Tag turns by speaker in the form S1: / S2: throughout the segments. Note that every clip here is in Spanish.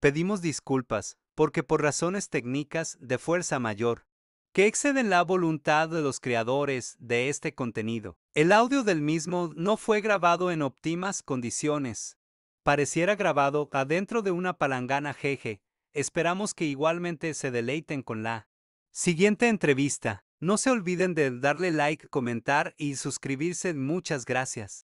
S1: Pedimos disculpas, porque por razones técnicas de fuerza mayor, que exceden la voluntad de los creadores de este contenido, el audio del mismo no fue grabado en óptimas condiciones. Pareciera grabado adentro de una palangana jeje. Esperamos que igualmente se deleiten con la siguiente entrevista. No se olviden de darle like, comentar y suscribirse. Muchas gracias.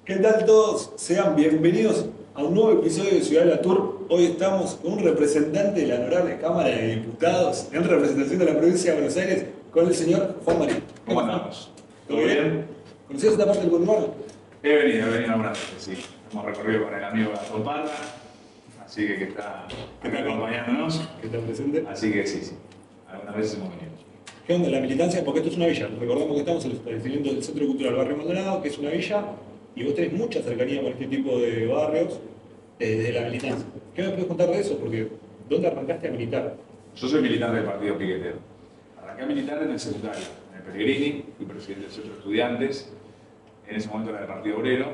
S2: ¿Qué tal todos? Sean bienvenidos a un nuevo episodio de Ciudad de la Tour. Hoy estamos con un representante de la Honorable Cámara de Diputados en representación de la provincia de Buenos Aires, con el señor Juan Marín.
S3: ¿Cómo andamos?
S2: ¿Todo bien? ¿Conocías esta parte del Conurbano?
S3: He venido algunas veces, sí. Hemos recorrido con el amigo Gastón Parra, así que está acompañándonos.
S2: Que está presente.
S3: Así que sí. Algunas veces hemos venido.
S2: ¿Qué onda la militancia? Porque esto es una villa. Recordemos que estamos en el establecimiento del Centro Cultural Barrio Maldonado, que es una villa, y vos tenés mucha cercanía con este tipo de barrios desde la militancia. ¿Qué me puedes contar de eso? Porque ¿dónde arrancaste a militar?
S3: Yo soy militante del Partido Piquetero. Arranqué a militar en el secundario, en el Pellegrini, fui presidente del Centro de Estudiantes, en ese momento era del Partido Obrero.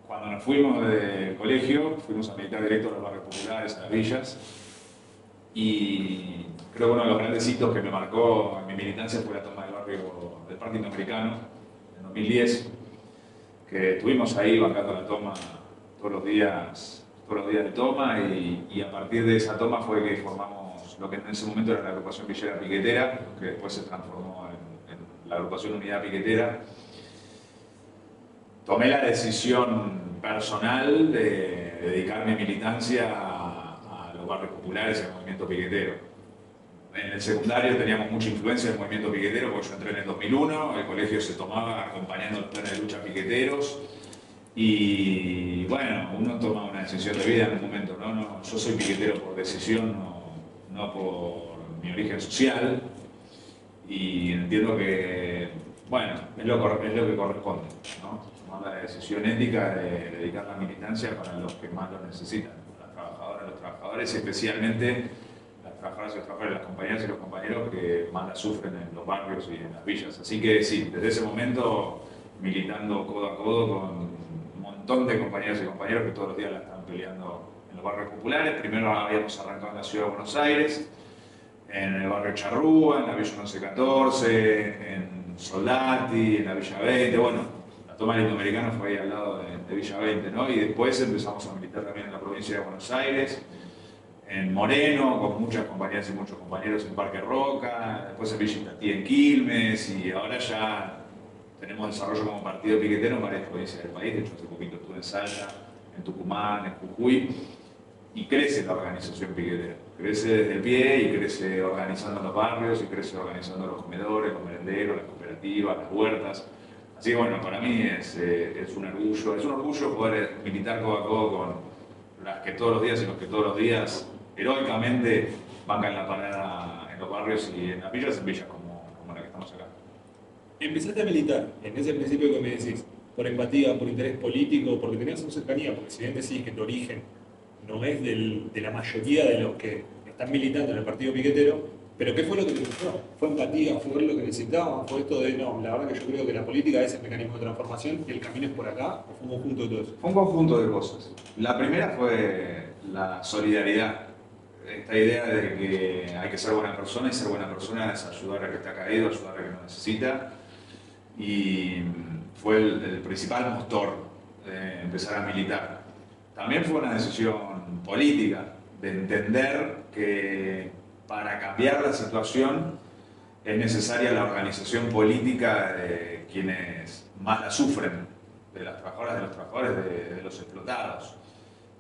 S3: Cuando nos fuimos del colegio, fuimos a militar directo a los barrios populares, a las villas, y creo que uno de los grandes hitos que me marcó en mi militancia fue la toma del barrio del Parque Indoamericano en 2010, que estuvimos ahí bancando la toma todos los días de toma, y a partir de esa toma fue que formamos lo que en ese momento era la agrupación Villera Piquetera, que después se transformó en la agrupación Unidad Piquetera. Tomé la decisión personal de dedicar mi militancia a los barrios populares y al movimiento piquetero. En el secundario teníamos mucha influencia del movimiento piquetero, porque yo entré en el 2001, el colegio se tomaba acompañando los planes de lucha piqueteros, y bueno, uno toma una decisión de vida en un momento, ¿no? Yo soy piquetero por decisión, no por mi origen social, y entiendo que, bueno, es lo que corresponde, ¿no? Tomar la decisión ética de dedicar la militancia para los que más lo necesitan, las trabajadoras, los trabajadores, y especialmente las trabajadoras y los trabajadores, las compañeras y los compañeros que más la sufren en los barrios y en las villas. Así que sí, desde ese momento militando codo a codo con un montón de compañeras y compañeros que todos los días la están peleando en los barrios populares. Primero habíamos arrancado en la ciudad de Buenos Aires, en el barrio Charrúa, en la Villa 1114, en Soldati, en la Villa 20, bueno, la toma del Indoamericano fue ahí al lado de Villa 20, ¿no? Y después empezamos a militar también en la provincia de Buenos Aires, en Moreno, con muchas compañeras y muchos compañeros en Parque Roca, después en Villa Itatí, en Quilmes, y ahora ya tenemos desarrollo como partido piquetero en varias provincias del país. De hecho, hace poquito estuve en Salta, en Tucumán, en Jujuy, y crece la organización piquetera. Crece desde el pie y crece organizando los barrios y crece organizando los comedores, los merenderos, las cooperativas, las huertas. Así que bueno, para mí es un orgullo poder militar codo a codo con las que todos los días y los que todos los días heroicamente bancan la parada en los barrios y en las villas como la que estamos acá.
S2: Empezaste a militar en ese principio que me decís, por empatía, por interés político, porque tenías una cercanía, porque si bien decís que tu origen no es de la mayoría de los que están militando en el partido piquetero, pero ¿qué fue lo que te gustó? ¿Fue empatía? ¿Fue lo que necesitaban? ¿Fue esto de, no, la verdad que yo creo que la política es el mecanismo de transformación y el camino es por acá? ¿O fue un conjunto de todo eso?
S3: Fue un conjunto de cosas. La primera fue la solidaridad. Esta idea de que hay que ser buena persona, y ser buena persona es ayudar al que está caído, ayudar al que lo necesita. Y fue el principal motor de empezar a militar. También fue una decisión política, de entender que para cambiar la situación es necesaria la organización política de quienes más la sufren, de las trabajadoras, de los trabajadores, de los explotados.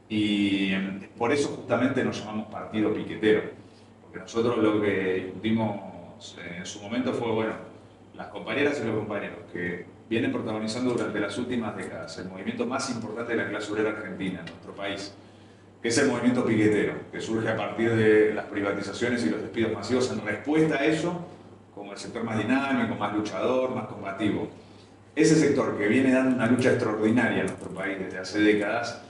S3: Y por eso justamente nos llamamos Partido Piquetero, porque nosotros lo que discutimos en su momento fue, bueno, las compañeras y los compañeros que vienen protagonizando durante las últimas décadas el movimiento más importante de la clase obrera argentina en nuestro país, que es el movimiento piquetero, que surge a partir de las privatizaciones y los despidos masivos en respuesta a eso, como el sector más dinámico, más luchador, más combativo. Ese sector que viene dando una lucha extraordinaria en nuestro país desde hace décadas,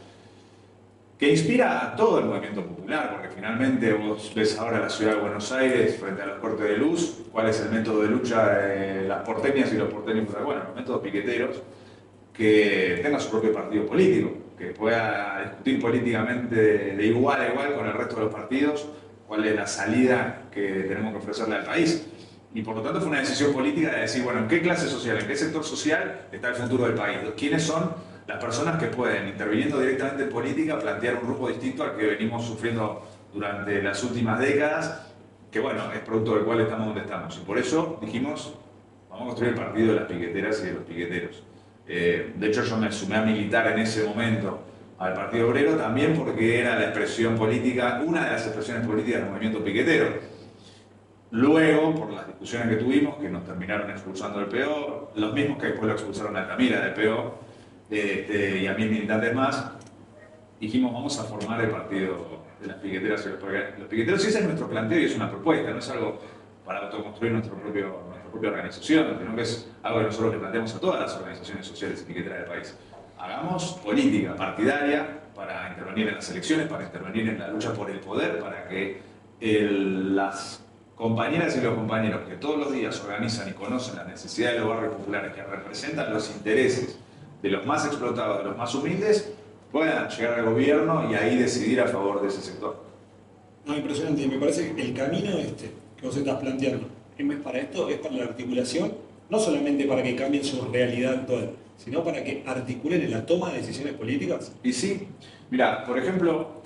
S3: que inspira a todo el movimiento popular, porque finalmente vos ves ahora la ciudad de Buenos Aires frente a los cortes de luz, cuál es el método de lucha de las porteñas y los porteños, bueno, los métodos piqueteros, que tenga su propio partido político, que pueda discutir políticamente de igual a igual con el resto de los partidos cuál es la salida que tenemos que ofrecerle al país. Y por lo tanto fue una decisión política de decir, bueno, ¿en qué clase social, en qué sector social está el futuro del país? ¿Quiénes son las personas que pueden, interviniendo directamente en política, plantear un rumbo distinto al que venimos sufriendo durante las últimas décadas, que bueno, es producto del cual estamos donde estamos? Y por eso dijimos, vamos a construir el partido de las piqueteras y de los piqueteros. De hecho, yo me sumé a militar en ese momento al Partido Obrero también porque era la expresión política, una de las expresiones políticas del movimiento piquetero. Luego, por las discusiones que tuvimos, que nos terminaron expulsando del PO, los mismos que después lo expulsaron a Altamira del PO, y a 1000 militantes más, dijimos, vamos a formar el partido de las piqueteras y los piqueteros. Y ese es nuestro planteo y es una propuesta, no es algo para autoconstruir nuestra propia organización, sino que es algo que nosotros le planteamos a todas las organizaciones sociales y piqueteras del país. Hagamos política partidaria para intervenir en las elecciones, para intervenir en la lucha por el poder, para que las compañeras y los compañeros que todos los días organizan y conocen las necesidades de los barrios populares, que representan los intereses de los más explotados, de los más humildes, puedan llegar al gobierno y ahí decidir a favor de ese sector.
S2: No, impresionante. Me parece que el camino que vos estás planteando es para esto, es para la articulación, no solamente para que cambien su realidad actual, sino para que articulen en la toma de decisiones políticas.
S3: Y sí, mira, por ejemplo,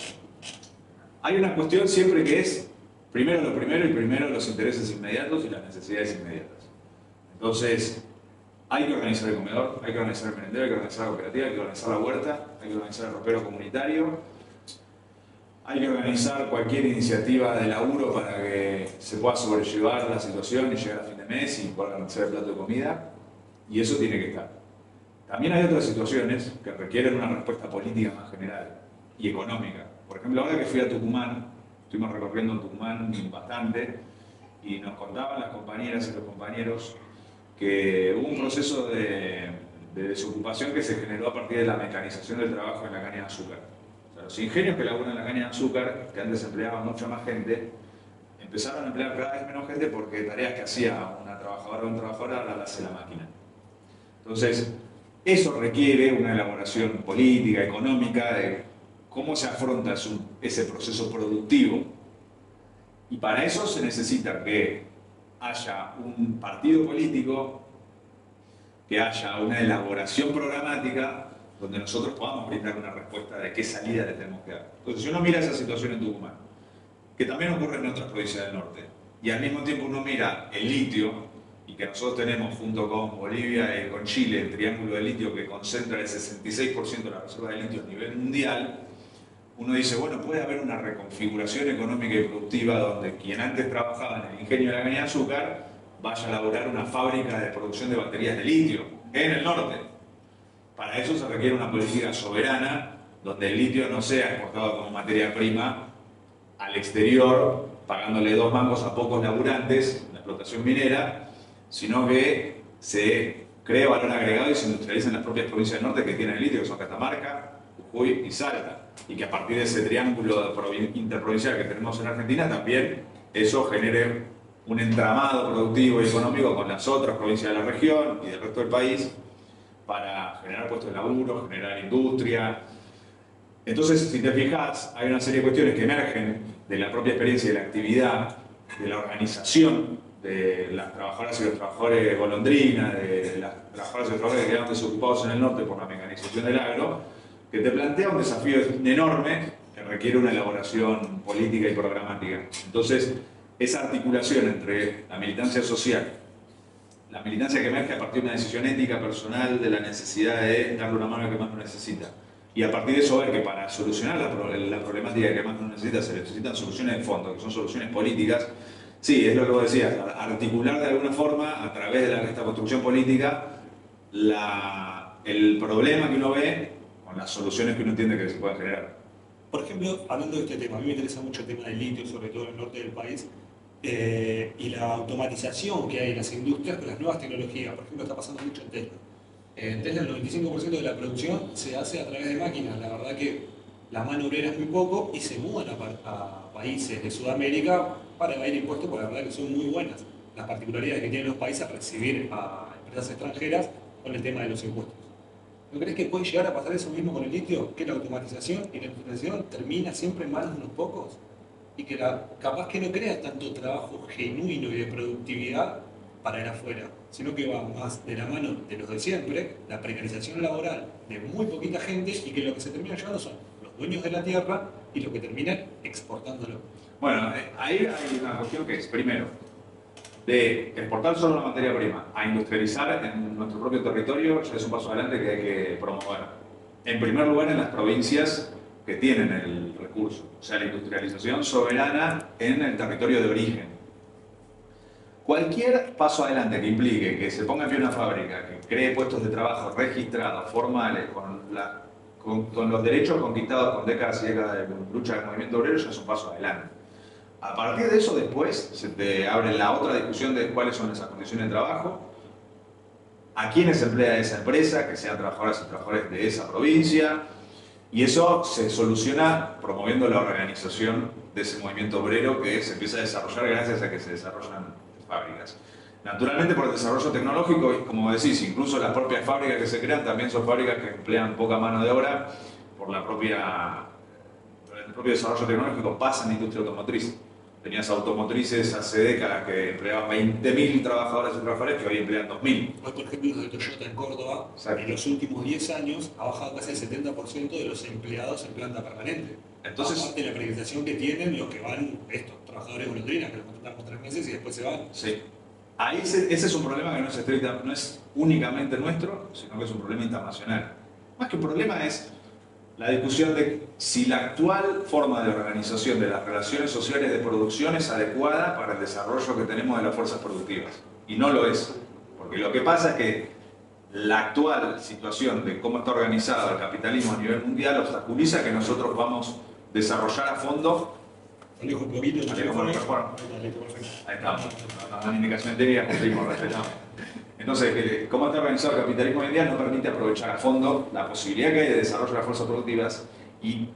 S3: hay una cuestión siempre que es primero lo primero y primero los intereses inmediatos y las necesidades inmediatas. Entonces, hay que organizar el comedor, hay que organizar el merendero, hay que organizar la cooperativa, hay que organizar la huerta, hay que organizar el ropero comunitario, hay que organizar cualquier iniciativa de laburo para que se pueda sobrellevar la situación y llegar a fin de mes y poder organizar el plato de comida, y eso tiene que estar. También hay otras situaciones que requieren una respuesta política más general y económica. Por ejemplo, ahora que fui a Tucumán, estuvimos recorriendo Tucumán bastante, y nos contaban las compañeras y los compañeros que hubo un proceso de desocupación que se generó a partir de la mecanización del trabajo en la caña de azúcar. O sea, los ingenios que laburan en la caña de azúcar, que antes empleaban mucha más gente, empezaron a emplear cada vez menos gente porque tareas que hacía una trabajadora o un trabajador ahora las hace la máquina. Entonces, eso requiere una elaboración política, económica, de cómo se afronta ese proceso productivo. Y para eso se necesita que haya un partido político, que haya una elaboración programática donde nosotros podamos brindar una respuesta de qué salida le tenemos que dar. Entonces, si uno mira esa situación en Tucumán, que también ocurre en otras provincias del norte, y al mismo tiempo uno mira el litio, y que nosotros tenemos junto con Bolivia y con Chile el triángulo de litio que concentra el 66% de la reserva de litio a nivel mundial, uno dice, bueno, puede haber una reconfiguración económica y productiva donde quien antes trabajaba en el ingenio de la caña de azúcar vaya a elaborar una fábrica de producción de baterías de litio en el norte. Para eso se requiere una política soberana donde el litio no sea exportado como materia prima al exterior, pagándole 2 mangos a pocos laburantes, la explotación minera, sino que se cree valor agregado y se industrializa en las propias provincias del norte que tienen el litio, que son Catamarca, Jujuy y Salta. Y que a partir de ese triángulo interprovincial que tenemos en Argentina, también eso genere un entramado productivo y económico con las otras provincias de la región y del resto del país para generar puestos de laburo, generar industria. Entonces, si te fijas, hay una serie de cuestiones que emergen de la propia experiencia y de la actividad, de la organización de las trabajadoras y los trabajadores golondrina, de las trabajadoras y los trabajadores que quedaron desocupados en el norte por la mecanización del agro, que te plantea un desafío enorme que requiere una elaboración política y programática. Entonces, esa articulación entre la militancia social, la militancia que emerge a partir de una decisión ética personal de la necesidad de darle una mano al que más lo necesita, y a partir de eso ver que para solucionar la problemática que más lo necesita se necesitan soluciones de fondo, que son soluciones políticas. Sí, es lo que vos decías, articular de alguna forma, a través de esta construcción política, el problema que uno ve con las soluciones que uno entiende que se pueden generar.
S2: Por ejemplo, hablando de este tema, a mí me interesa mucho el tema del litio, sobre todo en el norte del país, y la automatización que hay en las industrias con las nuevas tecnologías. Por ejemplo, está pasando mucho en Tesla. En Tesla el 95% de la producción se hace a través de máquinas. La verdad que la mano obrera es muy poco y se mudan a países de Sudamérica para evadir impuestos, porque la verdad que son muy buenas las particularidades que tienen los países a recibir a empresas extranjeras con el tema de los impuestos. ¿No crees que puede llegar a pasar eso mismo con el litio? Que la automatización y la industrialización termina siempre en manos de unos pocos y que capaz que no creas tanto trabajo genuino y de productividad para el afuera, sino que va más de la mano de los de siempre, la precarización laboral de muy poquita gente y que lo que se termina llevando son los dueños de la tierra y los que terminan exportándolo.
S3: Bueno, ahí hay una cuestión que es, primero, de exportar solo la materia prima a industrializar en nuestro propio territorio ya es un paso adelante que hay que promover. En primer lugar, en las provincias que tienen el recurso, o sea, la industrialización soberana en el territorio de origen. Cualquier paso adelante que implique que se ponga en pie una fábrica, que cree puestos de trabajo registrados, formales, con los derechos conquistados con décadas y décadas de lucha del movimiento obrero, ya es un paso adelante. A partir de eso, después se te abre la otra discusión de cuáles son esas condiciones de trabajo, a quiénes emplea esa empresa, que sean trabajadoras y trabajadores de esa provincia, y eso se soluciona promoviendo la organización de ese movimiento obrero que se empieza a desarrollar gracias a que se desarrollan fábricas. Naturalmente, por el desarrollo tecnológico, y como decís, incluso las propias fábricas que se crean también son fábricas que emplean poca mano de obra por el propio desarrollo tecnológico, pasa en la industria automotriz. Tenías automotrices hace décadas que empleaban 20.000 trabajadores y trabajadores que hoy emplean 2.000.
S2: Hoy, por ejemplo, los de Toyota en Córdoba,
S3: Exacto.
S2: en los últimos 10 años ha bajado casi el 70% de los empleados en planta permanente.
S3: Entonces,
S2: aparte de la precarización que tienen los que van, estos trabajadores golondrinas, que los contratan por 3 meses y después se van.
S3: sí. Ahí ese es un problema que no es únicamente nuestro, sino que es un problema internacional. Más que un problema es la discusión de si la actual forma de organización de las relaciones sociales de producción es adecuada para el desarrollo que tenemos de las fuerzas productivas. Y no lo es. Porque lo que pasa es que la actual situación de cómo está organizado el capitalismo a nivel mundial obstaculiza que nosotros vamos a desarrollar a fondo.
S2: Alejo un poquito.
S3: Alejo por el micrófono. Ahí estamos. Una indicación técnica, cumplimos, respetamos. Entonces, cómo está organizado el capitalismo hoy en día no permite aprovechar a fondo la posibilidad que hay de desarrollo de las fuerzas productivas, y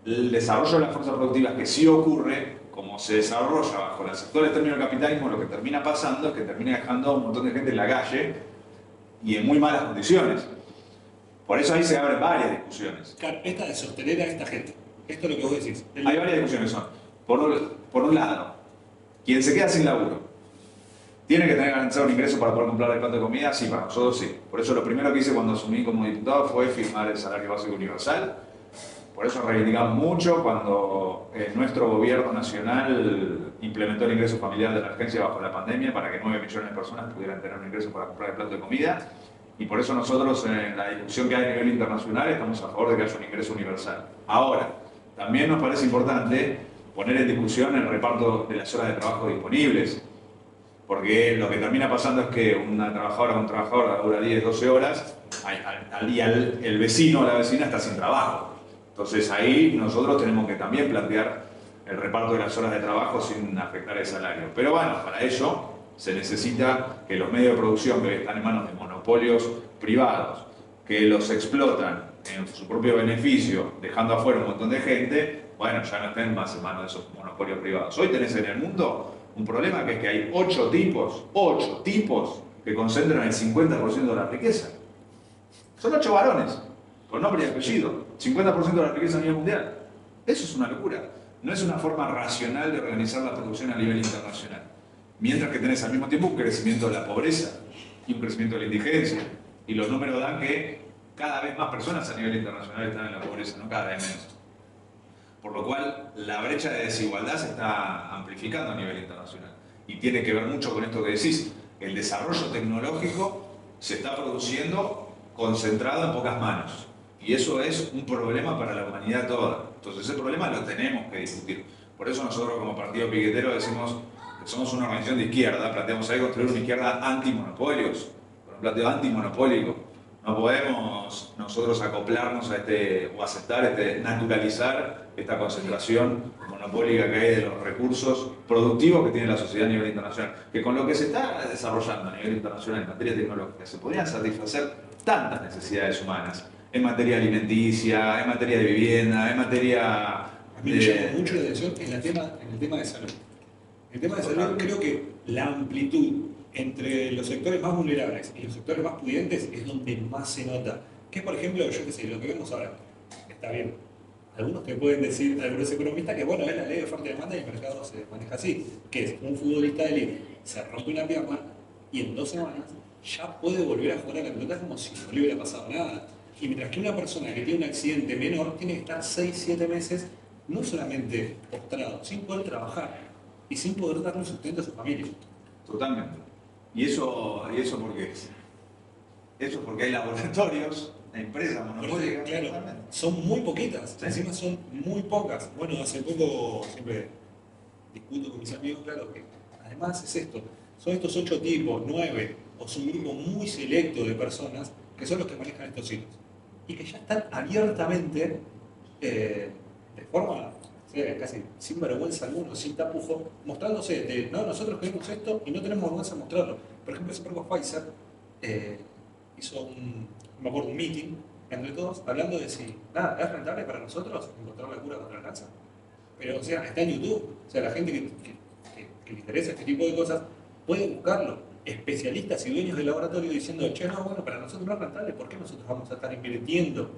S3: el desarrollo de las fuerzas productivas que sí ocurre, como se desarrolla bajo los actuales términos del capitalismo, lo que termina pasando es que termina dejando a un montón de gente en la calle y en muy malas condiciones. Por eso ahí se abren varias discusiones.
S2: Claro, esta de sostener a esta gente. Esto es lo que vos decís.
S3: Hay varias discusiones. Por un lado, quien se queda sin laburo, ¿tiene que tener garantizado un ingreso para poder comprar el plato de comida? Sí, para nosotros sí. Por eso lo primero que hice cuando asumí como diputado fue firmar el salario básico universal. Por eso reivindicamos mucho cuando nuestro gobierno nacional implementó el ingreso familiar de emergencia bajo la pandemia para que 9 millones de personas pudieran tener un ingreso para comprar el plato de comida. Y por eso nosotros en la discusión que hay a nivel internacional estamos a favor de que haya un ingreso universal. Ahora, también nos parece importante poner en discusión el reparto de las horas de trabajo disponibles. Porque lo que termina pasando es que una trabajadora o un trabajador labura 10, 12 horas, al día el vecino o la vecina está sin trabajo. Entonces ahí nosotros tenemos que también plantear el reparto de las horas de trabajo sin afectar el salario. Pero bueno, para ello se necesita que los medios de producción que están en manos de monopolios privados, que los explotan en su propio beneficio, dejando afuera un montón de gente, bueno, ya no estén más en manos de esos monopolios privados. Hoy tenés en el mundo un problema que es que hay 8 tipos que concentran el 50% de la riqueza. Son 8 varones, con nombre y apellido, 50% de la riqueza a nivel mundial. Eso es una locura. No es una forma racional de organizar la producción a nivel internacional. Mientras que tenés al mismo tiempo un crecimiento de la pobreza y un crecimiento de la indigencia. Y los números dan que cada vez más personas a nivel internacional están en la pobreza, no cada vez menos. Por lo cual, la brecha de desigualdad se está amplificando a nivel internacional. Y tiene que ver mucho con esto que decís. El desarrollo tecnológico se está produciendo concentrado en pocas manos. Y eso es un problema para la humanidad toda. Entonces, ese problema lo tenemos que discutir. Por eso nosotros, como Partido Piquetero, decimos que somos una organización de izquierda. Planteamos ahí construir una izquierda antimonopolios, con un planteo antimonopólico. No podemos nosotros acoplarnos a o aceptar, naturalizar esta concentración monopólica que hay de los recursos productivos que tiene la sociedad a nivel internacional. Que con lo que se está desarrollando a nivel internacional en materia tecnológica se podrían satisfacer tantas necesidades humanas. En materia alimenticia, en materia de vivienda, en materia
S2: A mí me llama mucho la atención en el tema de salud. En el tema de salud creo que la amplitud entre los sectores más vulnerables y los sectores más pudientes es donde más se nota Que es, por ejemplo, yo qué sé, lo que vemos ahora, está bien. Algunos te pueden decir, algunos economistas, que bueno, es la ley de oferta y demanda y el mercado se maneja así, que es un futbolista de élite se rompe una pierna y en 2 semanas ya puede volver a jugar a la pelota como si no le hubiera pasado nada. Y mientras que una persona que tiene un accidente menor tiene que estar 6 7 meses no solamente postrado, sin poder trabajar y sin poder darle sustento a su familia.
S3: Totalmente. ¿Y eso por qué es? Eso es porque hay laboratorios, empresas monopólicas.
S2: Claro,
S3: Totalmente.
S2: son muy poquitas,
S3: Sí.
S2: encima son muy pocas. Bueno, hace poco siempre discuto con mis amigos, claro, que además es esto, son estos 8 tipos, 9, o son un grupo muy selecto de personas que son los que manejan estos hilos. Y que ya están abiertamente, de forma casi sin vergüenza alguno, sin tapujo, mostrándose de, no, nosotros queremos esto y no tenemos vergüenza de mostrarlo. Por ejemplo, hace poco Pfizer hizo no me acuerdo, un meeting entre todos hablando de si, nada, es rentable para nosotros encontrar la cura contra el cáncer. Pero, o sea, está en YouTube. O sea, la gente que le interesa este tipo de cosas puede buscarlo. Especialistas y dueños del laboratorio diciendo, che, no, bueno, para nosotros no es rentable, ¿por qué nosotros vamos a estar invirtiendo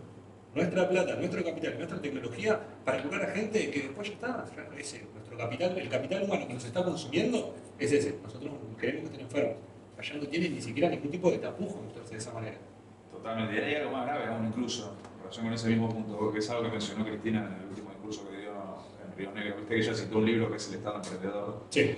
S2: nuestra plata, nuestro capital, nuestra tecnología para curar a gente que después ya está? Ese, nuestro capital, el capital humano que nos está consumiendo es ese. Nosotros queremos que estén enfermos. Allá no tienen ni siquiera ningún tipo de tapujo mostrarse de esa manera.
S3: Totalmente. Y hay algo más grave aún incluso, en relación con ese mismo punto, porque es algo que mencionó Cristina en el último discurso que dio en Río Negro. Viste que ella citó un libro que es El Estado Emprendedor.
S2: Sí.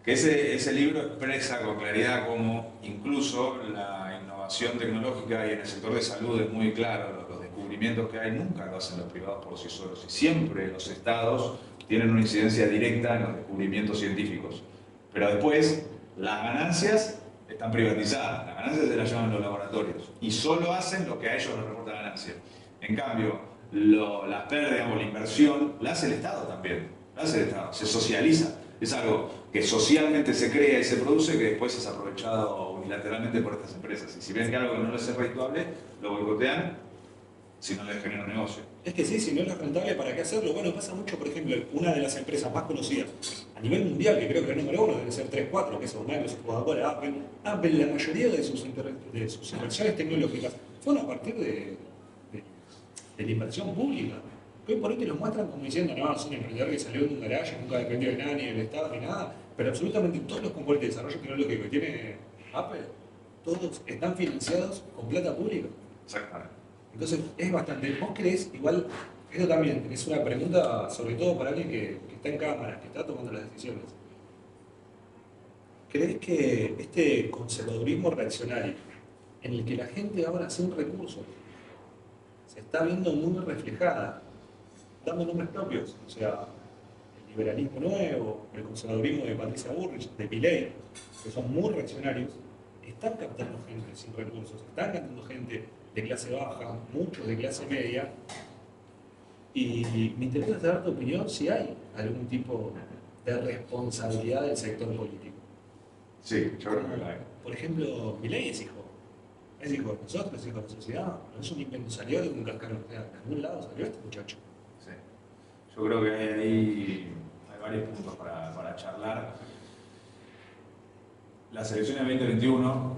S3: Que ese libro expresa con claridad cómo incluso la innovación tecnológica y en el sector de salud es muy claro, los descubrimientos que hay nunca lo hacen los privados por sí solos y siempre los estados tienen una incidencia directa en los descubrimientos científicos. Pero después las ganancias están privatizadas, las ganancias se las llevan los laboratorios y solo hacen lo que a ellos les reporta ganancia. En cambio, las pérdidas o la inversión la hace el Estado también, la hace el Estado, se socializa. Es algo que socialmente se crea y se produce que después es aprovechado unilateralmente por estas empresas. Y si ven que algo que no les es redituable, lo boicotean si no les genera un negocio.
S2: Es que sí, si no es rentable, ¿para qué hacerlo? Bueno, pasa mucho, por ejemplo, una de las empresas más conocidas a nivel mundial, que creo que el número 1 debe ser 3, 4, que es Microsoft, Coca-Cola, Apple. Apple, la mayoría de sus inversiones tecnológicas fueron a partir de la inversión pública. Que hoy por hoy te lo muestran como diciendo, no, es un emprendedor que salió de un garaje, nunca dependió de nadie, ni del Estado, ni nada. Pero absolutamente todos los componentes de desarrollo tecnológico que tiene Apple, todos están financiados con plata pública.
S3: Exactamente.
S2: Entonces es bastante. ¿Vos creés, igual, esto también es una pregunta sobre todo para alguien que está en cámara, que está tomando las decisiones? ¿Crees que este conservadurismo reaccionario, en el que la gente ahora sin recursos se está viendo muy reflejada, dando nombres propios, o sea, el liberalismo nuevo, el conservadurismo de Patricia Bullrich, de Milei, que son muy reaccionarios, están captando gente sin recursos, están captando gente de clase baja, muchos de clase media, y me interesa saber tu opinión si hay algún tipo de responsabilidad del sector político.
S3: Sí, yo creo que la hay.
S2: Por ejemplo, Milei es hijo de nosotros, es hijo de la sociedad, no es un invento, salió de un cascarón, de algún lado salió este muchacho.
S3: Sí. Yo creo que hay varios puntos para charlar. Las elecciones de 2021,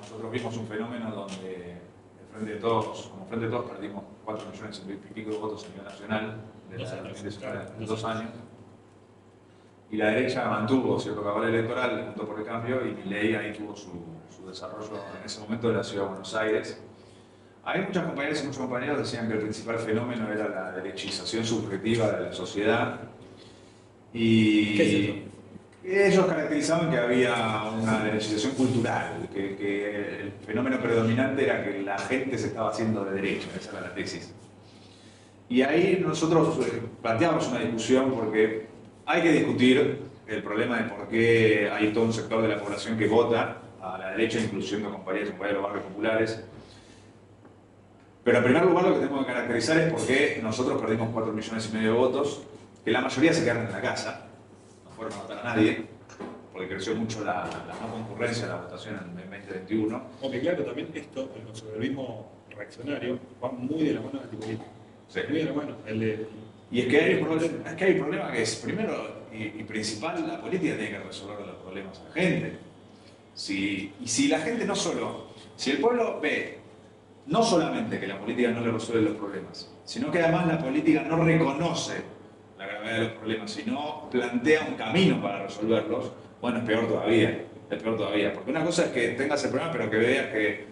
S3: nosotros vimos un fenómeno donde como Frente de Todos perdimos 4 millones y pico de votos a nivel nacional de las elecciones en 2 años. Y la derecha mantuvo cierto cabal electoral, junto por el cambio, y Milei ahí tuvo su desarrollo en ese momento en la ciudad de Buenos Aires. Hay muchas compañeras y muchos compañeros decían que el principal fenómeno era la derechización subjetiva de la sociedad. Y
S2: ¿Qué es eso?
S3: ellos caracterizaban que había una derechización cultural, que el fenómeno predominante era que la gente se estaba haciendo de derecha, esa era la tesis. Y ahí nosotros planteamos una discusión porque hay que discutir el problema de por qué hay todo un sector de la población que vota a la derecha, incluyendo compañeros y compañeras de los barrios populares. Pero en primer lugar lo que tenemos que caracterizar es por qué nosotros perdimos 4,5 millones de votos, que la mayoría se quedaron en la casa, no fueron a votar a nadie, porque creció mucho la no concurrencia a la votación en 2021.
S2: Aunque claro, también esto, el conservadurismo reaccionario, va muy de la mano del antipolítico.
S3: Sí.
S2: Muy de la mano.
S3: Y es que hay un problema que es, primero y principal, la política tiene que resolver los problemas a la gente. Si la gente no solo, si el pueblo ve no solamente que la política no le resuelve los problemas, sino que además la política no reconoce la gravedad de los problemas, sino plantea un camino para resolverlos, bueno, es peor todavía. Es peor todavía. Porque una cosa es que tengas el problema, pero que veas que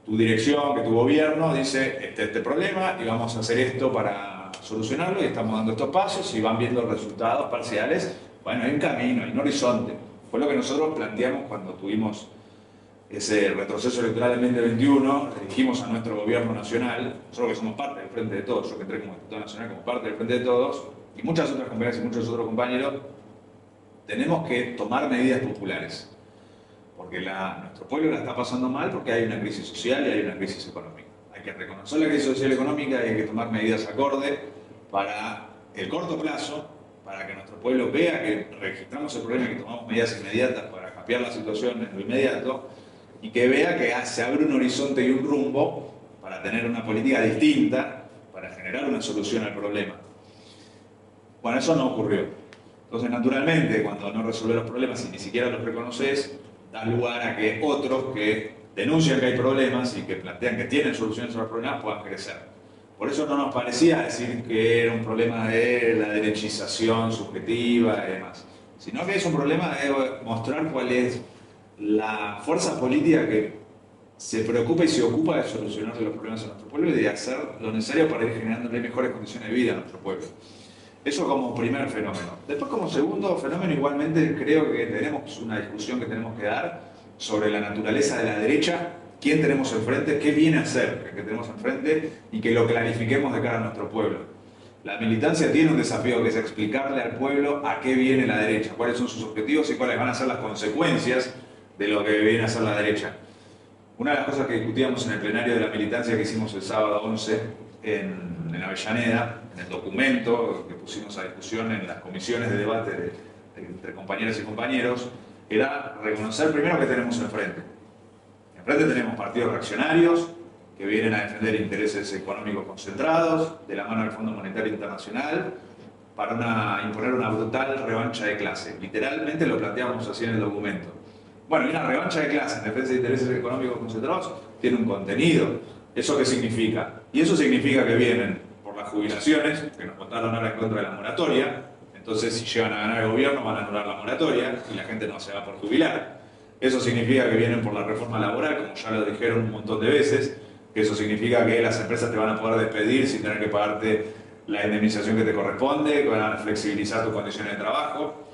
S3: tu dirección, que tu gobierno dice este problema y vamos a hacer esto para solucionarlo y estamos dando estos pasos y van viendo resultados parciales. Bueno, hay un camino, hay un horizonte. Fue lo que nosotros planteamos cuando tuvimos ese retroceso electoral en 2021, le dijimos a nuestro gobierno nacional, nosotros que somos parte del Frente de Todos, yo que entré como diputado nacional como parte del Frente de Todos, y muchas otras compañeras y muchos otros compañeros, tenemos que tomar medidas populares. Porque nuestro pueblo la está pasando mal porque hay una crisis social y hay una crisis económica. Hay que reconocer la crisis social y económica y hay que tomar medidas acorde para el corto plazo, para que nuestro pueblo vea que registramos el problema y que tomamos medidas inmediatas para cambiar la situación en lo inmediato, y que vea que se abre un horizonte y un rumbo para tener una política distinta, para generar una solución al problema. Bueno, eso no ocurrió. Entonces, naturalmente, cuando no resuelves los problemas y ni siquiera los reconoces, da lugar a que otros que denuncian que hay problemas y que plantean que tienen soluciones a los problemas puedan crecer. Por eso no nos parecía decir que era un problema de la derechización subjetiva y demás, sino que es un problema de mostrar cuál es la fuerza política que se preocupa y se ocupa de solucionar los problemas a nuestro pueblo y de hacer lo necesario para ir generándole mejores condiciones de vida a nuestro pueblo. Eso como primer fenómeno. Después, como segundo fenómeno, igualmente creo que tenemos una discusión que tenemos que dar sobre la naturaleza de la derecha, quién tenemos enfrente, qué viene a ser el que tenemos enfrente y que lo clarifiquemos de cara a nuestro pueblo. La militancia tiene un desafío que es explicarle al pueblo a qué viene la derecha, cuáles son sus objetivos y cuáles van a ser las consecuencias de lo que viene a ser la derecha. Una de las cosas que discutíamos en el plenario de la militancia que hicimos el sábado 11 en Avellaneda, en el documento que pusimos a discusión en las comisiones de debate entre compañeras y compañeros, era reconocer primero que tenemos enfrente. Enfrente tenemos partidos reaccionarios que vienen a defender intereses económicos concentrados, de la mano del Fondo Monetario Internacional, para imponer una brutal revancha de clase. Literalmente lo planteamos así en el documento. Bueno, y una revancha de clase en defensa de intereses económicos concentrados tiene un contenido. ¿Eso qué significa? Y eso significa que vienen por las jubilaciones, que nos votaron ahora en contra de la moratoria. Entonces, si llegan a ganar el gobierno, van a anular la moratoria y la gente no se va por jubilar. Eso significa que vienen por la reforma laboral, como ya lo dijeron un montón de veces, que eso significa que las empresas te van a poder despedir sin tener que pagarte la indemnización que te corresponde, que van a flexibilizar tus condiciones de trabajo.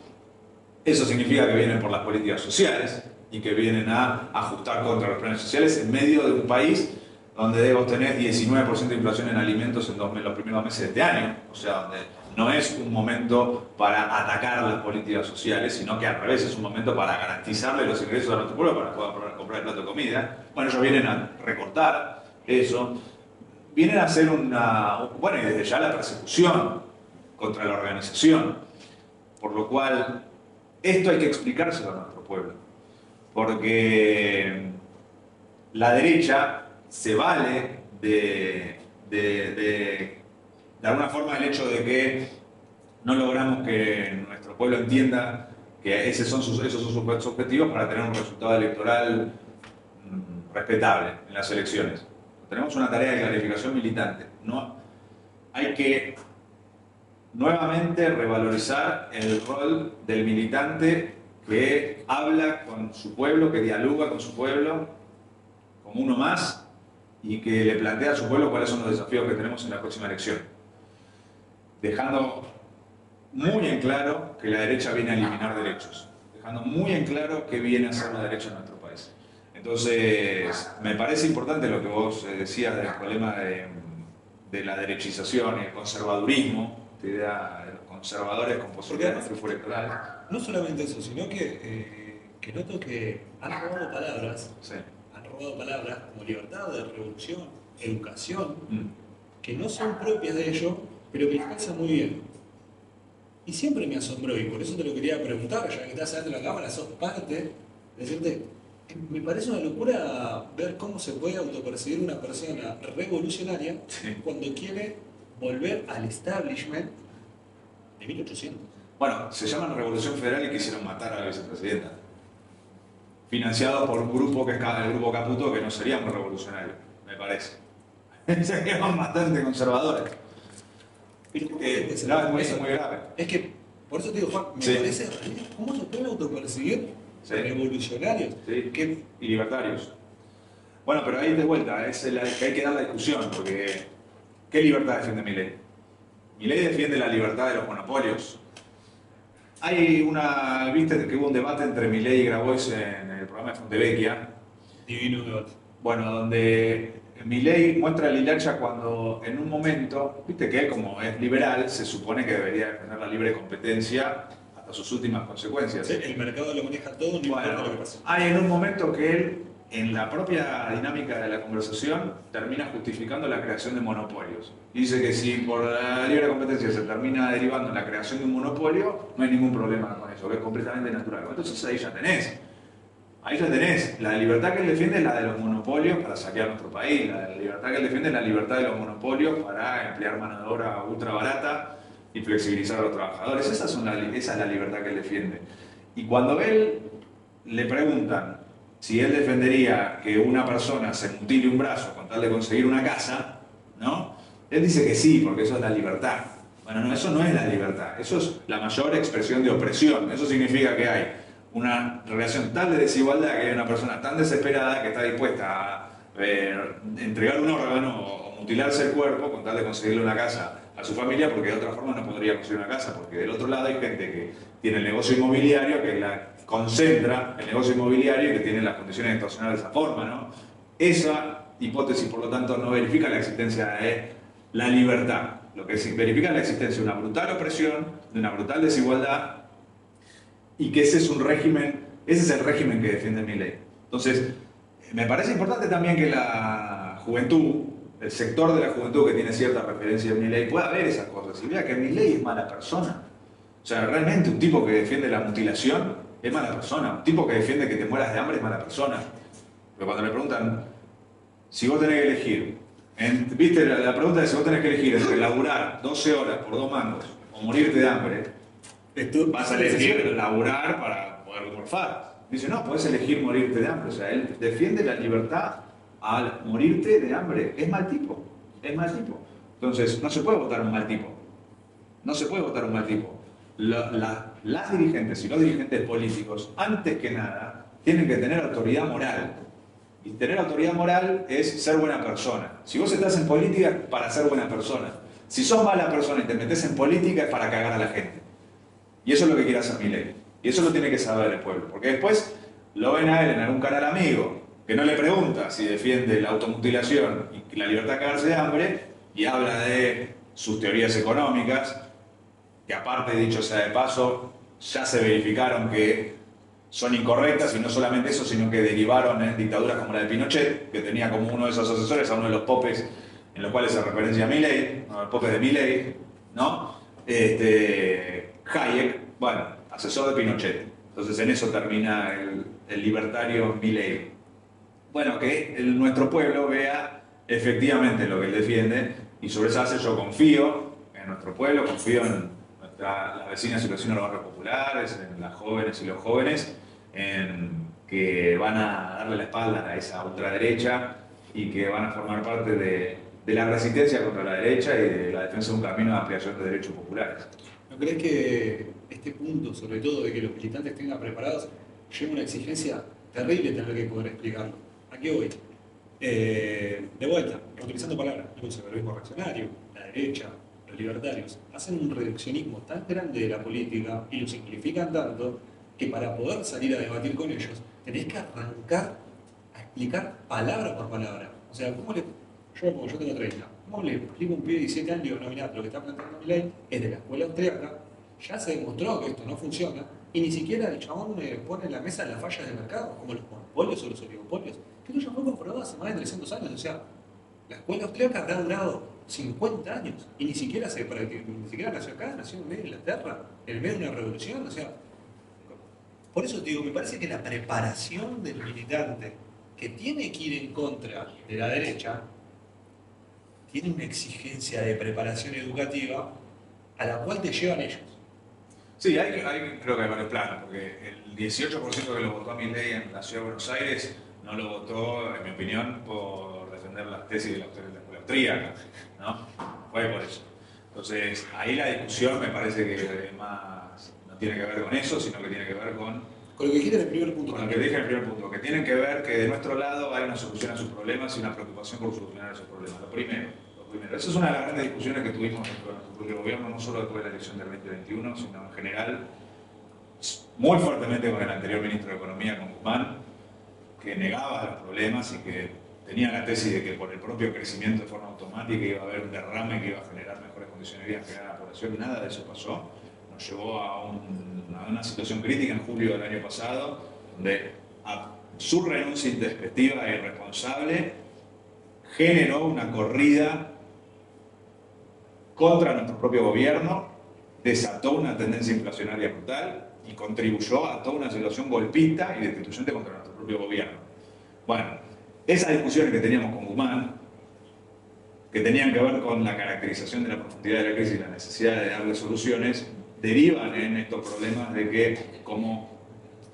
S3: Eso significa que vienen por las políticas sociales y que vienen a ajustar contra los planes sociales en medio de un país donde vos tenés 19% de inflación en alimentos en los primeros meses de este año. O sea, donde no es un momento para atacar las políticas sociales, sino que al revés es un momento para garantizarle los ingresos a nuestro pueblo para que puedan comprar el plato de comida. Bueno, ellos vienen a recortar eso. Vienen a hacer bueno, y desde ya la persecución contra la organización. Por lo cual, esto hay que explicárselo a nuestro pueblo. Porque la derecha se vale de alguna forma el hecho de que no logramos que nuestro pueblo entienda que esos son sus objetivos para tener un resultado electoral respetable en las elecciones. Tenemos una tarea de clarificación militante. No, hay que nuevamente revalorizar el rol del militante que habla con su pueblo, que dialoga con su pueblo como uno más y que le plantea a su pueblo cuáles son los desafíos que tenemos en la próxima elección. Dejando muy en claro que la derecha viene a eliminar derechos. Dejando muy en claro que viene a hacer la derecha en nuestro país. Entonces, me parece importante lo que vos decías del problema de la derechización y el conservadurismo, esta idea de los conservadores con posibilidad de triunfo electoral.
S2: No solamente eso, sino que noto que han robado palabras.
S3: Sí.
S2: Robado palabras como libertad, de revolución, educación, que no son propias de ellos, pero que expresan muy bien. Y siempre me asombró, y por eso te lo quería preguntar, ya que estás adentro de la cámara, sos parte, de decirte, me parece una locura ver cómo se puede autopercibir una persona revolucionaria cuando quiere volver al establishment de 1800.
S3: Bueno, se llaman Revolución Federal y quisieron matar a la vicepresidenta. financiados por un grupo que es el grupo Caputo, que no sería muy revolucionario, me parece. Serían bastante conservadores. No, es muy grave.
S2: Es que, por eso te digo, Juan, me parece, ¿cómo se pueden autopercibir revolucionarios?
S3: Sí. Y libertarios. Bueno, pero ahí de vuelta, es que hay que dar la discusión, porque ¿qué libertad defiende Milei? Milei defiende la libertad de los monopolios. Viste que hubo un debate entre Milei y Grabois en el programa de Fontevecchia.
S2: Divino debate.
S3: Bueno, donde Milei muestra el hilacha cuando en un momento, viste que él como es liberal, se supone que debería defender la libre competencia hasta sus últimas consecuencias.
S2: Sí, el mercado lo maneja todo, no importa lo que pase.
S3: Hay en un momento que él, en la propia dinámica de la conversación, termina justificando la creación de monopolios. Dice que si por la libre competencia se termina derivando en la creación de un monopolio, no hay ningún problema con eso, que es completamente natural. Entonces ahí ya tenés. La libertad que él defiende es la de los monopolios para saquear nuestro país. La libertad que él defiende es la libertad de los monopolios para emplear mano de obra ultra barata y flexibilizar a los trabajadores. Esa es la libertad que él defiende. Y cuando él le preguntan si él defendería que una persona se mutile un brazo con tal de conseguir una casa, ¿no? Él dice que sí, porque eso es la libertad. Bueno, no, eso no es la libertad. Eso es la mayor expresión de opresión. Eso significa que hay una relación tal de desigualdad, que hay una persona tan desesperada que está dispuesta a entregar un órgano o mutilarse el cuerpo con tal de conseguirle una casa a su familia, porque de otra forma no podría conseguir una casa, porque del otro lado hay gente que tiene el negocio inmobiliario, que concentra el negocio inmobiliario y que tiene las condiciones de extorsionar de esa forma, ¿no? Esa hipótesis, por lo tanto, no verifica la existencia de la libertad. Lo que verifica es la existencia de una brutal opresión, de una brutal desigualdad, y que ese es el régimen que defiende Milei. Entonces, me parece importante también que la juventud, el sector de la juventud que tiene cierta referencia en Milei, pueda ver esas cosas y vea que Milei es mala persona. O sea, realmente un tipo que defiende la mutilación es mala persona. Un tipo que defiende que te mueras de hambre es mala persona. Pero cuando le preguntan, si vos tenés que elegir, viste, la pregunta es si vos tenés que elegir entre laburar 12 horas por 2 mangos o morirte de hambre, vas a elegir laburar para poder morfar. Dice, no, puedes elegir morirte de hambre. O sea, él defiende la libertad al morirte de hambre. Es mal tipo. Es mal tipo. Entonces, no se puede votar un mal tipo. No se puede votar un mal tipo. Las dirigentes y los dirigentes políticos, antes que nada, tienen que tener autoridad moral. Y tener autoridad moral es ser buena persona. Si vos estás en política es para ser buena persona. Si sos mala persona y te metes en política es para cagar a la gente. Y eso es lo que quiere hacer Milei. Y eso lo tiene que saber el pueblo. Porque después lo ven a él en algún canal amigo, que no le pregunta si defiende la automutilación y la libertad de cagarse de hambre, y habla de sus teorías económicas, que aparte, dicho sea de paso, ya se verificaron que son incorrectas, y no solamente eso, sino que derivaron en dictaduras como la de Pinochet, que tenía como uno de esos asesores a uno de los popes en los cuales se referencia a Milei, ¿no? El pope de Milei, ¿no? Hayek, bueno, asesor de Pinochet. Entonces en eso termina el libertario Milei. Bueno, que nuestro pueblo vea efectivamente lo que él defiende, y sobre esa base yo confío en nuestro pueblo, confío en las vecinas y los vecinos de los barrios populares, en las jóvenes y los jóvenes, en que van a darle la espalda a esa ultraderecha y que van a formar parte de la resistencia contra la derecha y de la defensa de un camino de ampliación de derechos populares.
S2: ¿No crees que este punto, sobre todo de que los militantes estén preparados, lleva una exigencia terrible tener que poder explicarlo? ¿A qué voy? De vuelta, reutilizando palabras, el conservadurismo reaccionario, la derecha, los libertarios, hacen un reduccionismo tan grande de la política y lo simplifican tanto que para poder salir a debatir con ellos tenés que arrancar a explicar palabra por palabra. O sea, yo tengo 30, ¿cómo le explico a un pibe de 17 años? Digo, no, mirá, lo que está planteando Milei es de la escuela austríaca, ya se demostró que esto no funciona, y ni siquiera el chabón me pone en la mesa las fallas del mercado, como los monopolios o los oligopolios, que esto ya fue comprobado hace más de 300 años. O sea, la escuela austríaca habrá durado 50 años y ni siquiera nació acá, nació en medio de Inglaterra, en medio de una revolución. O sea, por eso te digo, me parece que la preparación del militante que tiene que ir en contra de la derecha tiene una exigencia de preparación educativa a la cual te llevan ellos.
S3: Sí, creo que hay varios planos, porque el 18% que lo votó a Milei en la Ciudad de Buenos Aires no lo votó, en mi opinión, por defender las tesis de la escuela austríaca, ¿no? Fue por eso. Entonces, ahí la discusión me parece que más no tiene que ver con eso, sino que tiene que ver con
S2: lo que dijiste en el primer punto.
S3: Con lo que dije en el primer punto, que tienen que ver que de nuestro lado hay una solución a sus problemas y una preocupación por solucionar esos problemas. Lo primero. Esa es una de las grandes discusiones que tuvimos dentro de nuestro propio gobierno, no solo después de la elección del 2021, sino en general, muy fuertemente con el anterior ministro de Economía, con Guzmán, que negaba los problemas y que tenía la tesis de que por el propio crecimiento de forma automática iba a haber un derrame que iba a generar mejores condiciones de vida en general a la población. Nada de eso pasó. Nos llevó a una situación crítica en julio del año pasado, donde su renuncia intempestiva e irresponsable generó una corrida contra nuestro propio gobierno, desató una tendencia inflacionaria brutal y contribuyó a toda una situación golpista y destituyente contra nuestro propio gobierno. Bueno, esas discusiones que teníamos con Guzmán, que tenían que ver con la caracterización de la profundidad de la crisis y la necesidad de darle soluciones, derivan en estos problemas de que, como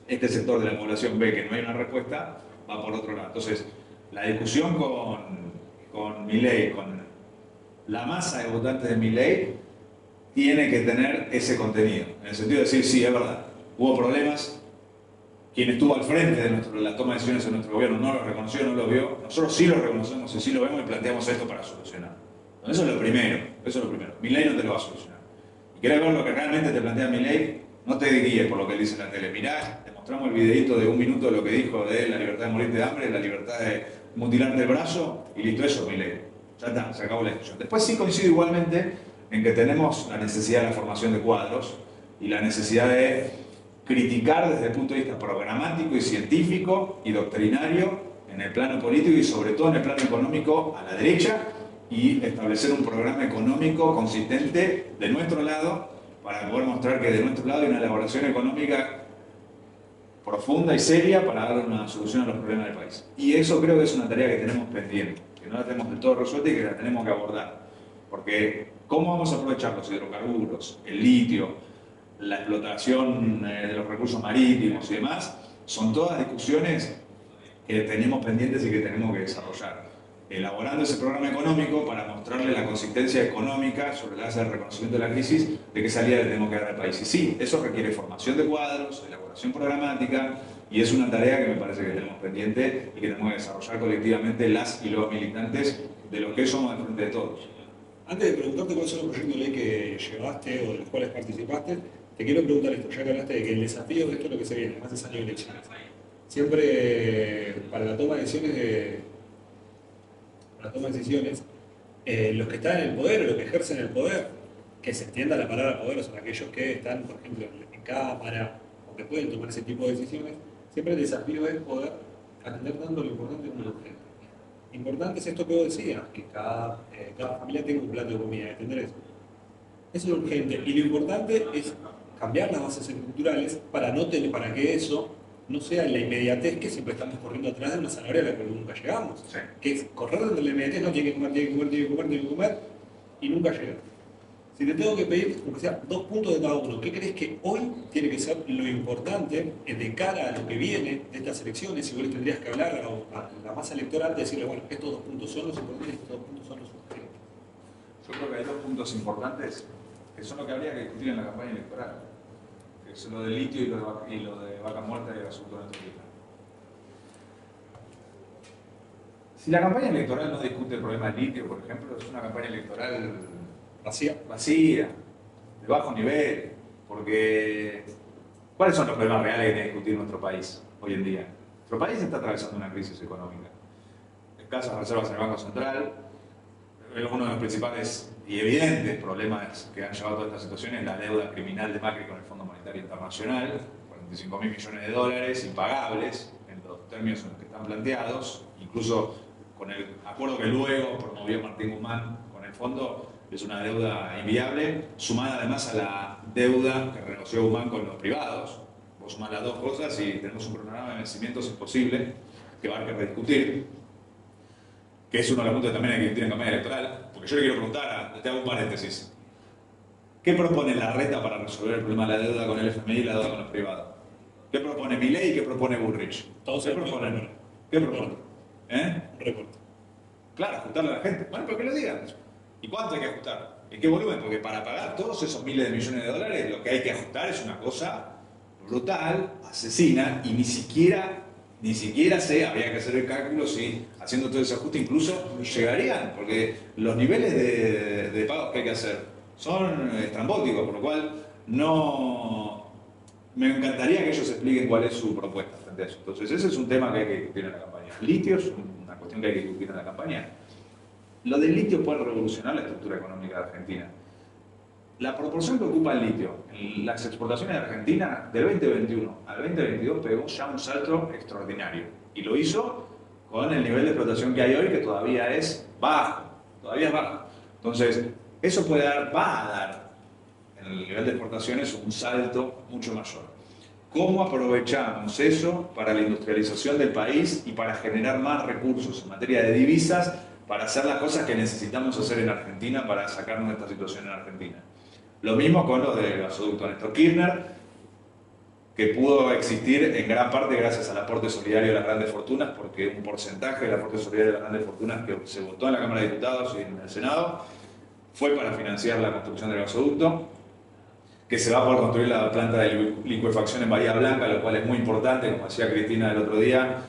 S3: este sector de la población ve que no hay una respuesta, va por otro lado. Entonces, la discusión con Milei, con la masa de votantes de Milei, tiene que tener ese contenido, en el sentido de decir, sí, es verdad, hubo problemas, quien estuvo al frente de la toma de decisiones en nuestro gobierno no lo reconoció, no lo vio, nosotros sí lo reconocemos y sí lo vemos y planteamos esto para solucionar. Eso es lo primero, Milei no te lo va a solucionar. Y querés ver lo que realmente te plantea Milei, no te guíes por lo que él dice en la tele. Mirá, te mostramos el videito de 1 minuto de lo que dijo de la libertad de morirte de hambre, la libertad de mutilarte el brazo, y listo, eso Milei. Ya está, se acabó la discusión. Después sí coincido igualmente en que tenemos la necesidad de la formación de cuadros y la necesidad de criticar desde el punto de vista programático y científico y doctrinario en el plano político y sobre todo en el plano económico a la derecha y establecer un programa económico consistente de nuestro lado para poder mostrar que de nuestro lado hay una elaboración económica profunda y seria para dar una solución a los problemas del país. Y eso creo que es una tarea que tenemos pendiente, que no la tenemos del todo resuelta y que la tenemos que abordar. Porque ¿cómo vamos a aprovechar los hidrocarburos, el litio, la explotación de los recursos marítimos y demás? Son todas discusiones que tenemos pendientes y que tenemos que desarrollar. Elaborando ese programa económico para mostrarle la consistencia económica sobre la base del reconocimiento de la crisis, de qué salida le tenemos que dar al país. Y sí, eso requiere formación de cuadros, elaboración programática, y es una tarea que me parece que tenemos pendiente y que tenemos que desarrollar colectivamente las y los militantes de lo que somos al frente de todos.
S2: Antes de preguntarte cuáles son los proyectos de ley que llevaste o de los cuales participaste, te quiero preguntar esto, ya que hablaste de que el desafío de esto es lo que se viene, más de año de elecciones. Siempre para la toma de decisiones los que están en el poder o los que ejercen el poder, que se entienda la palabra poder, son aquellos que están, por ejemplo, en cámara o que pueden tomar ese tipo de decisiones, siempre el desafío es poder atender tanto lo importante como lo urgente. Importante es esto que vos decías, que cada familia tenga un plato de comida, entender eso. Eso es lo urgente. Y lo importante es cambiar las bases estructurales para que eso no sea la inmediatez que siempre estamos corriendo atrás de una zanahoria a la que nunca llegamos.
S3: Sí.
S2: Que es correr desde la inmediatez, no tiene que comer, y nunca llegar. Si te tengo que pedir, aunque sea 2 puntos de cada uno, ¿qué crees que hoy tiene que ser lo importante de cara a lo que viene de estas elecciones? Si vos les tendrías que hablar a la masa electoral, de decirle, bueno, estos 2 puntos son los importantes, estos 2 puntos son los urgentes.
S3: Yo creo que hay 2 puntos importantes que son lo que habría que discutir en la campaña electoral, que es lo del litio y lo de vaca muerta y el asunto de nuestro. Si la campaña electoral no discute el problema del litio, por ejemplo, es una campaña electoral vacía, de bajo nivel, porque ¿cuáles son los problemas reales que tiene que discutir nuestro país hoy en día? Nuestro país está atravesando una crisis económica. Escasas reservas en el Banco Central, uno de los principales y evidentes problemas que han llevado a toda esta situación es la deuda criminal de Macri con el Fondo Monetario Internacional, 45.000 millones de dólares impagables en los términos en los que están planteados, incluso con el acuerdo que luego promovió Martín Guzmán con el fondo, es una deuda inviable, sumada además a la deuda que renegoció Guzmán con los privados. Vos sumás las 2 cosas y tenemos un programa de vencimientos imposible que va a haber que rediscutir, que es uno de los puntos que también hay que discutir en campaña electoral, porque yo le quiero preguntar, te hago un paréntesis. ¿Qué propone Larreta para resolver el problema de la deuda con el FMI y la deuda con los privados? ¿Qué propone Milei y qué propone Bullrich?
S2: Todos
S3: ¿Qué
S2: el
S3: proponen?
S2: mismo.
S3: ¿Qué proponen?
S2: Un recorte.
S3: Claro, ajustarle a la gente. Bueno, pero que lo digan. ¿Y cuánto hay que ajustar? ¿En qué volumen? Porque para pagar todos esos miles de millones de dólares, lo que hay que ajustar es una cosa brutal, asesina, y ni siquiera habría que hacer el cálculo si haciendo todo ese ajuste incluso llegarían, porque los niveles de pagos que hay que hacer son estrambóticos, por lo cual no... Me encantaría que ellos expliquen cuál es su propuesta frente a eso. Entonces ese es un tema que hay que discutir en la campaña. Litio es una cuestión que hay que discutir en la campaña. Lo del litio puede revolucionar la estructura económica de Argentina. La proporción que ocupa el litio en las exportaciones de Argentina del 2021 al 2022 pegó ya un salto extraordinario. Y lo hizo con el nivel de explotación que hay hoy, que todavía es bajo. Todavía es bajo. Entonces, eso va a dar en el nivel de exportaciones un salto mucho mayor. ¿Cómo aprovechamos eso para la industrialización del país y para generar más recursos en materia de divisas para hacer las cosas que necesitamos hacer en Argentina para sacarnos de esta situación en Argentina? Lo mismo con lo del gasoducto Néstor Kirchner, que pudo existir en gran parte gracias al aporte solidario de las grandes fortunas, porque un porcentaje del aporte solidario de las grandes fortunas que se votó en la Cámara de Diputados y en el Senado fue para financiar la construcción del gasoducto, que se va a poder construir la planta de licuefacción en Bahía Blanca, lo cual es muy importante, como decía Cristina el otro día,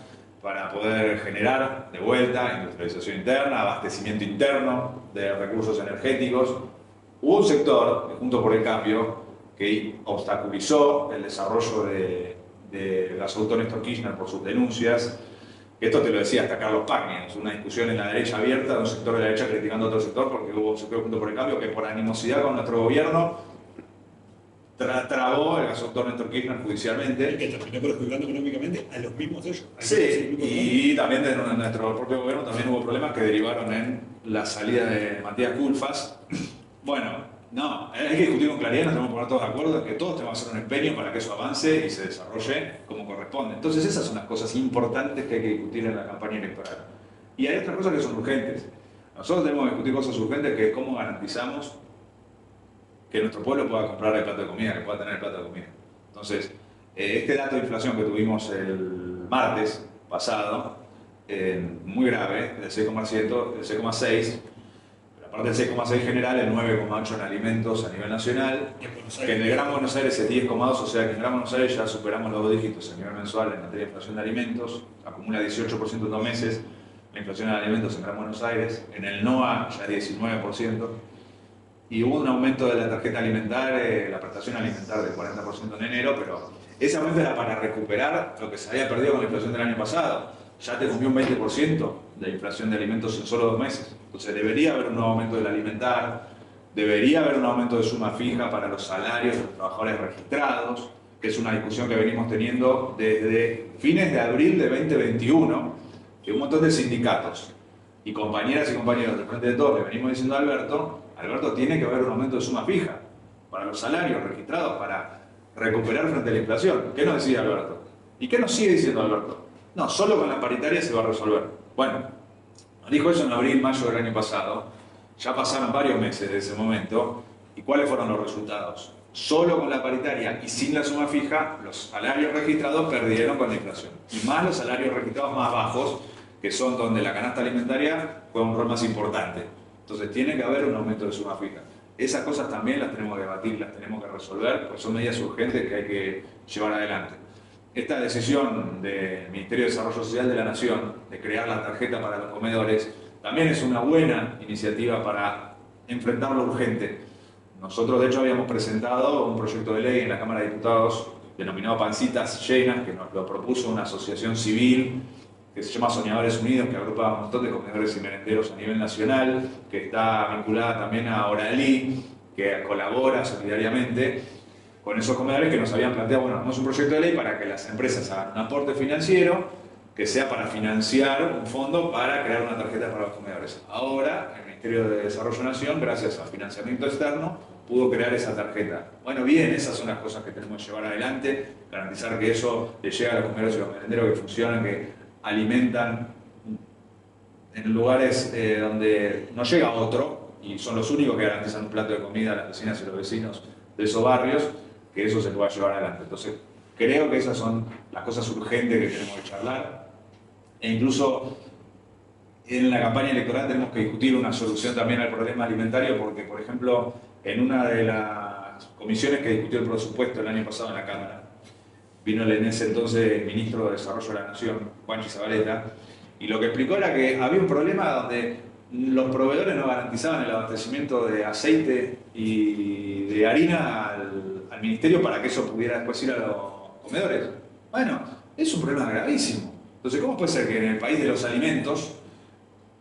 S3: para poder generar de vuelta industrialización interna, abastecimiento interno de recursos energéticos. Hubo un sector, Juntos por el Cambio, que obstaculizó el desarrollo del gasoducto Néstor Kirchner por sus denuncias. Esto te lo decía hasta Carlos Pagni, es una discusión en la derecha abierta de un sector de la derecha criticando a otro sector, porque hubo un sector Juntos por el Cambio que por animosidad con nuestro gobierno trabó el gasoducto Néstor Kirchner judicialmente.
S2: Que terminó perjudicando económicamente a los mismos ellos.
S3: Sí, y también de nuestro propio gobierno también hubo problemas que derivaron en la salida de Matías Culfas. Bueno, no, hay que discutir con claridad, nos tenemos que poner todos de acuerdo en que todos tenemos que hacer un empeño para que eso avance y se desarrolle como corresponde. Entonces esas son las cosas importantes que hay que discutir en la campaña electoral. Y hay otras cosas que son urgentes. Nosotros tenemos que discutir cosas urgentes, que es cómo garantizamos que nuestro pueblo pueda comprar el plato de comida, que pueda tener el plato de comida. Entonces, este dato de inflación que tuvimos el martes pasado, muy grave, del 6,6, pero aparte del 6,6 general, el 9,8 en alimentos a nivel nacional, que en el Gran Buenos Aires es 10,2, o sea que en el Gran Buenos Aires ya superamos los 2 dígitos a nivel mensual en materia de inflación de alimentos, acumula 18% en 2 meses la inflación de alimentos en Gran Buenos Aires, en el NOA ya 19%, y hubo un aumento de la tarjeta alimentaria, la prestación alimentar del 40% en enero, pero ese aumento era para recuperar lo que se había perdido con la inflación del año pasado. Ya te comió un 20% de inflación de alimentos en solo 2 meses. Entonces debería haber un nuevo aumento del alimentar, debería haber un aumento de suma fija para los salarios de los trabajadores registrados, que es una discusión que venimos teniendo desde fines de abril de 2021, que un montón de sindicatos y compañeras y compañeros del Frente de Todos le venimos diciendo a Alberto, tiene que haber un aumento de suma fija para los salarios registrados para recuperar frente a la inflación. ¿Qué nos decía Alberto? ¿Y qué nos sigue diciendo Alberto? No, solo con la paritaria se va a resolver. Bueno, dijo eso en abril, mayo del año pasado. Ya pasaron varios meses de ese momento. ¿Y cuáles fueron los resultados? Solo con la paritaria y sin la suma fija, los salarios registrados perdieron con la inflación. Y más los salarios registrados más bajos, que son donde la canasta alimentaria juega un rol más importante. Entonces tiene que haber un aumento de suma fija. Esas cosas también las tenemos que debatir, las tenemos que resolver, porque son medidas urgentes que hay que llevar adelante. Esta decisión del Ministerio de Desarrollo Social de la Nación de crear la tarjeta para los comedores también es una buena iniciativa para enfrentar lo urgente. Nosotros de hecho habíamos presentado un proyecto de ley en la Cámara de Diputados denominado Pancitas Llenas, que nos lo propuso una asociación civil que se llama Soñadores Unidos, que agrupa un montón de comedores y merenderos a nivel nacional, que está vinculada también a Oralí, que colabora solidariamente con esos comedores que nos habían planteado, bueno, hagamos un proyecto de ley para que las empresas hagan un aporte financiero que sea para financiar un fondo para crear una tarjeta para los comedores. Ahora, el Ministerio de Desarrollo Nación, gracias a financiamiento externo, pudo crear esa tarjeta. Bueno, bien, esas son las cosas que tenemos que llevar adelante, garantizar que eso le llegue a los comedores y los merenderos que funcionan, que alimentan en lugares donde no llega otro, y son los únicos que garantizan un plato de comida a las vecinas y los vecinos de esos barrios, que eso se pueda llevar adelante. Entonces, creo que esas son las cosas urgentes que tenemos que charlar. E incluso en la campaña electoral tenemos que discutir una solución también al problema alimentario, porque, por ejemplo, en una de las comisiones que discutió el presupuesto el año pasado en la Cámara, vino en ese entonces ministro de Desarrollo de la Nación, Juanchi Zabaleta, y lo que explicó era que había un problema donde los proveedores no garantizaban el abastecimiento de aceite y de harina al ministerio para que eso pudiera después ir a los comedores. Bueno, es un problema gravísimo. Entonces, ¿cómo puede ser que en el país de los alimentos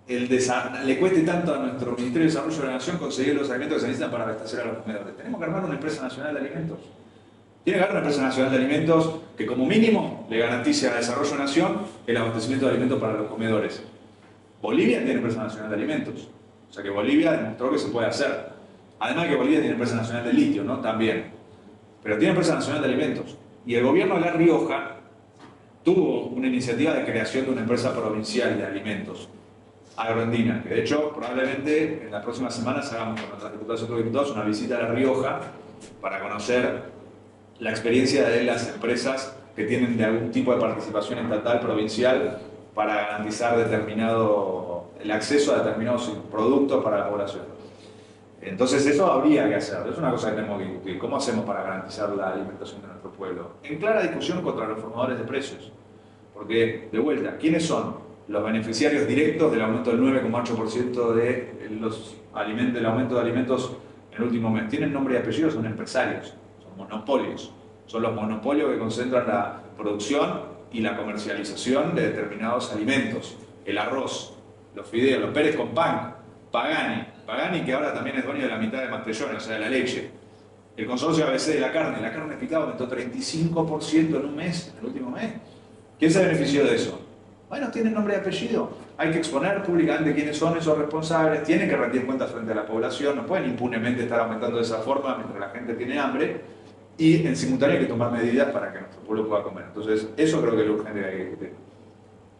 S3: le cueste tanto a nuestro Ministerio de Desarrollo de la Nación conseguir los alimentos que se necesitan para abastecer a los comedores? Tenemos que armar una empresa nacional de alimentos. Tiene que haber una empresa nacional de alimentos que como mínimo le garantice al Desarrollo Nación el abastecimiento de alimentos para los comedores. Bolivia tiene empresa nacional de alimentos. O sea que Bolivia demostró que se puede hacer. Además que Bolivia tiene empresa nacional de litio, ¿no? También. Pero tiene empresa nacional de alimentos. Y el gobierno de La Rioja tuvo una iniciativa de creación de una empresa provincial de alimentos agroandina, que de hecho probablemente en las próximas semanas hagamos con nuestras diputadas y otros diputados una visita a La Rioja para conocer la experiencia de las empresas que tienen de algún tipo de participación estatal, provincial, para garantizar el acceso a determinados productos para la población. Entonces eso habría que hacer, es una cosa que tenemos que discutir. ¿Cómo hacemos para garantizar la alimentación de nuestro pueblo? En clara discusión contra los formadores de precios. Porque, de vuelta, ¿quiénes son los beneficiarios directos del aumento del 9,8% del aumento de alimentos en el último mes? Tienen nombre y apellido, son empresarios, son monopolios. Son los monopolios que concentran la producción y la comercialización de determinados alimentos. El arroz, los fideos, los Pérez con pan, Pagani que ahora también es dueño de la mitad de Mastellone, o sea, de la leche. El consorcio ABC de la carne picada aumentó 35% en un mes, en el último mes. ¿Quién se benefició de eso? Bueno, tienen nombre y apellido. Hay que exponer públicamente quiénes son esos responsables, tienen que rendir cuentas frente a la población, no pueden impunemente estar aumentando de esa forma mientras la gente tiene hambre, y en simultáneo hay que tomar medidas para que nuestro pueblo pueda comer. Entonces, eso creo que es lo urgente que hay que discutir.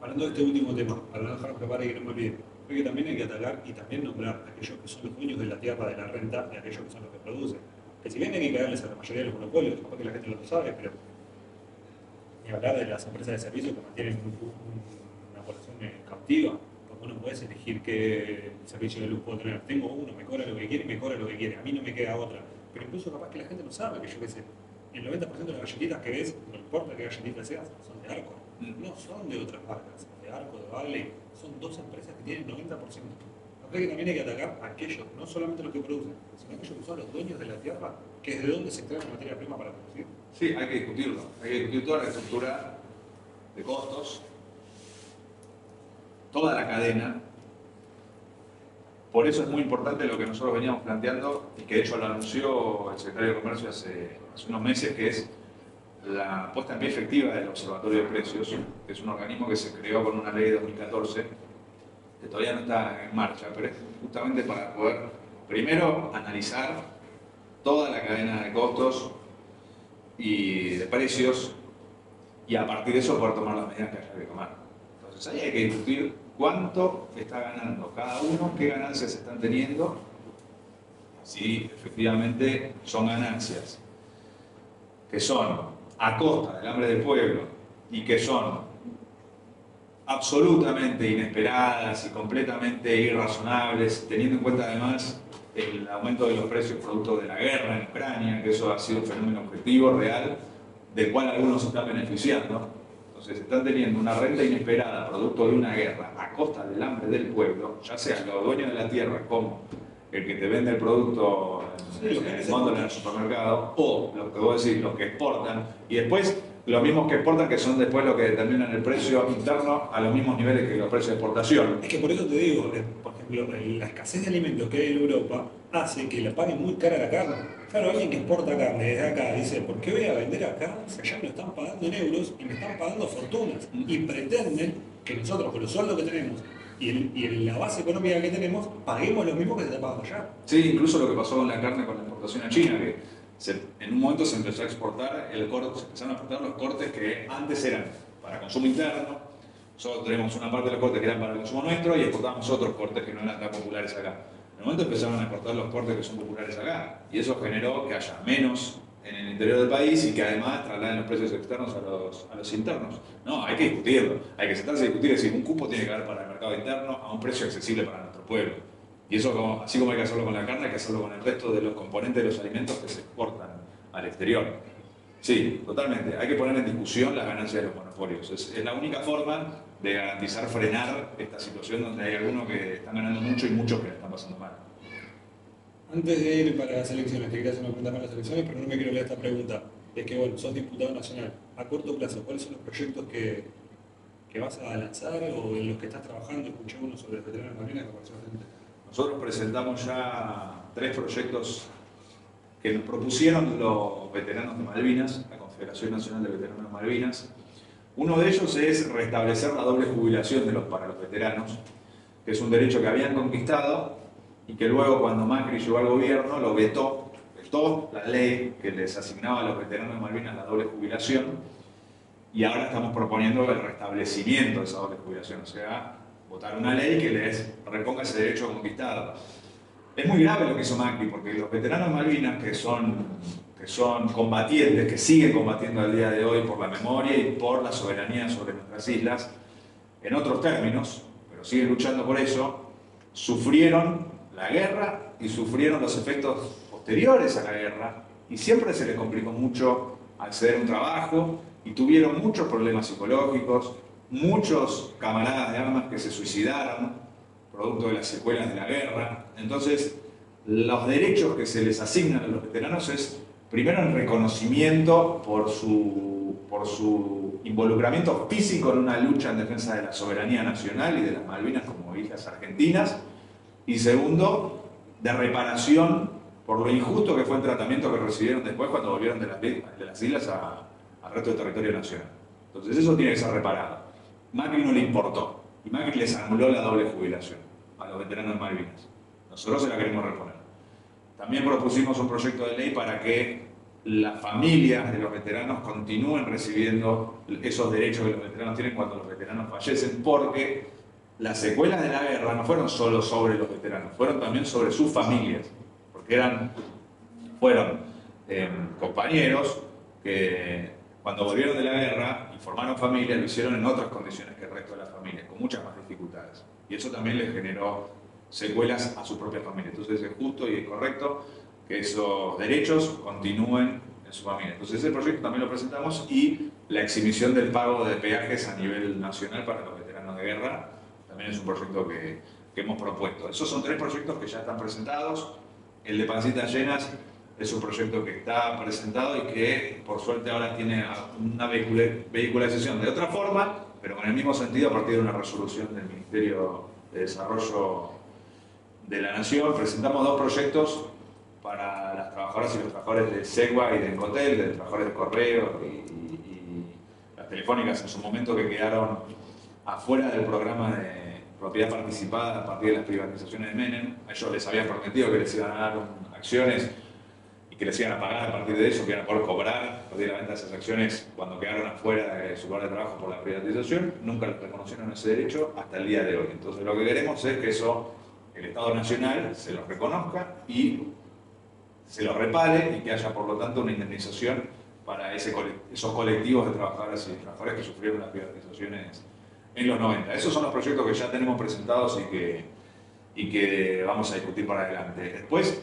S2: Hablando de este último tema, para no dejar preparar y que no me olvide, creo que también hay que atacar y también nombrar a aquellos que son los dueños de la tierra, de la renta, y a aquellos que son los que producen. Que si bien hay que caerles a la mayoría de los monopolios, capaz que la gente no lo sabe, pero ni hablar de las empresas de servicios que mantienen una población cautiva, porque uno puede elegir qué servicio de luz puedo tener. Tengo uno, me cobra lo que quiere, me cobra lo que quiere, a mí no me queda otra. Pero incluso capaz que la gente no sabe, que yo qué sé, el 90% de las galletitas que ves, no importa qué galletitas seas, son de Arco, no son de otras marcas, de Arco, de Bagley, son dos empresas que tienen 90%. Creo que también hay que atacar a aquellos, no solamente los que producen, sino aquellos que son los dueños de la tierra, que es de donde se extrae la materia prima para producir.
S3: Sí, hay que discutirlo. Hay que discutir toda la estructura de costos, toda la cadena. Por eso es muy importante lo que nosotros veníamos planteando, y que de hecho lo anunció el secretario de Comercio hace unos meses, que es la puesta en pie efectiva del Observatorio de Precios, que es un organismo que se creó con una ley de 2014, que todavía no está en marcha, pero es justamente para poder, primero, analizar toda la cadena de costos y de precios, y a partir de eso poder tomar las medidas que haya que tomar. Entonces ahí hay que discutir cuánto está ganando cada uno, qué ganancias están teniendo, si efectivamente son ganancias que son a costa del hambre del pueblo y que son absolutamente inesperadas y completamente irrazonables, teniendo en cuenta además el aumento de los precios producto de la guerra en Ucrania, que eso ha sido un fenómeno objetivo, real, del cual algunos se están beneficiando. Entonces están teniendo una renta inesperada producto de una guerra a costa del hambre del pueblo, ya sea los dueños de la tierra como el que te vende el producto en el mundo, en el supermercado, o lo que vos decís, los que exportan, y después los mismos que exportan, que son después los que determinan el precio interno a los mismos niveles que los precios de exportación.
S2: Es que por eso te digo, por ejemplo, la escasez de alimentos que hay en Europa hace que la paguen muy cara la carne. Claro, alguien que exporta carne desde acá dice, ¿por qué voy a vender acá si allá me lo están pagando en euros y me están pagando fortunas? Y pretenden que nosotros, con los sueldos que tenemos y la base económica que tenemos, paguemos lo mismo que se está pagando allá.
S3: Sí, incluso lo que pasó con la carne con la exportación a China, que en un momento se empezó a exportar, se empezaron a exportar los cortes que antes eran para consumo interno. Nosotros tenemos una parte de los cortes que eran para el consumo nuestro y exportábamos otros cortes que no eran tan populares acá. el momento empezaron a cortar los cortes que son populares acá. Y eso generó que haya menos en el interior del país y que además trasladen los precios externos a los internos. No, hay que discutirlo. Hay que sentarse a discutir, es decir, un cupo tiene que haber para el mercado interno a un precio accesible para nuestro pueblo. Y eso, así como hay que hacerlo con la carne, hay que hacerlo con el resto de los componentes de los alimentos que se exportan al exterior. Sí, totalmente. Hay que poner en discusión las ganancias de los monopolios. Es la única forma de garantizar frenar esta situación donde hay algunos que están ganando mucho y muchos que la están pasando mal.
S2: Antes de ir para las elecciones, te quería hacer una pregunta para las elecciones, pero no me quiero leer esta pregunta. Es que, bueno, sos diputado nacional. A corto plazo, ¿cuáles son los proyectos que vas a lanzar o en los que estás trabajando? Escuché uno sobre los veteranos de Malvinas que pareció bastante.
S3: Nosotros presentamos ya 3 proyectos que nos propusieron los veteranos de Malvinas, la Confederación Nacional de Veteranos de Malvinas. Uno de ellos es restablecer la doble jubilación para los veteranos, que es un derecho que habían conquistado y que luego cuando Macri llegó al gobierno lo vetó la ley que les asignaba a los veteranos de Malvinas la doble jubilación, y ahora estamos proponiendo el restablecimiento de esa doble jubilación, o sea, votar una ley que les reponga ese derecho conquistado. Es muy grave lo que hizo Macri, porque los veteranos de Malvinas, que son combatientes, que siguen combatiendo al día de hoy por la memoria y por la soberanía sobre nuestras islas, en otros términos, pero siguen luchando por eso, sufrieron la guerra y sufrieron los efectos posteriores a la guerra, y siempre se les complicó mucho acceder a un trabajo, y tuvieron muchos problemas psicológicos, muchos camaradas de armas que se suicidaron, producto de las secuelas de la guerra. Entonces, los derechos que se les asignan a los veteranos es, primero, el reconocimiento por su involucramiento físico en una lucha en defensa de la soberanía nacional y de las Malvinas como islas argentinas, y segundo, de reparación por lo injusto que fue el tratamiento que recibieron después cuando volvieron de las islas al resto del territorio nacional. Entonces eso tiene que ser reparado. Macri no le importó, y Macri les anuló la doble jubilación a los veteranos de Malvinas. Nosotros se la queremos reponer. También propusimos un proyecto de ley para que las familias de los veteranos continúen recibiendo esos derechos que los veteranos tienen cuando los veteranos fallecen, porque las secuelas de la guerra no fueron solo sobre los veteranos, fueron también sobre sus familias, porque fueron compañeros que cuando volvieron de la guerra y formaron familias, lo hicieron en otras condiciones que el resto de las familias, con muchas más dificultades. Y eso también les generó secuelas a su propia familia. Entonces es justo y es correcto que esos derechos continúen en su familia. Entonces ese proyecto también lo presentamos, y la exhibición del pago de peajes a nivel nacional para los veteranos de guerra también es un proyecto que hemos propuesto. Esos son 3 proyectos que ya están presentados. El de Pancitas Llenas es un proyecto que está presentado y que por suerte ahora tiene una vehicularización de otra forma, pero con el mismo sentido a partir de una resolución del Ministerio de Desarrollo de la Nación. Presentamos 2 proyectos para las trabajadoras y los trabajadores de Segua y de Encotel, de trabajadores de correo y las telefónicas en su momento, que quedaron afuera del programa de propiedad participada a partir de las privatizaciones de Menem. A ellos les habían prometido que les iban a dar acciones y que les iban a pagar a partir de eso, que iban a poder cobrar a partir de la venta de esas acciones cuando quedaron afuera de su lugar de trabajo por la privatización. Nunca les reconocieron ese derecho hasta el día de hoy. Entonces lo que queremos es que eso, el Estado Nacional se lo reconozca y se lo repare, y que haya por lo tanto una indemnización para esos colectivos de trabajadoras y trabajadores que sufrieron las privatizaciones en los 90. Esos son los proyectos que ya tenemos presentados y que vamos a discutir para adelante. Después,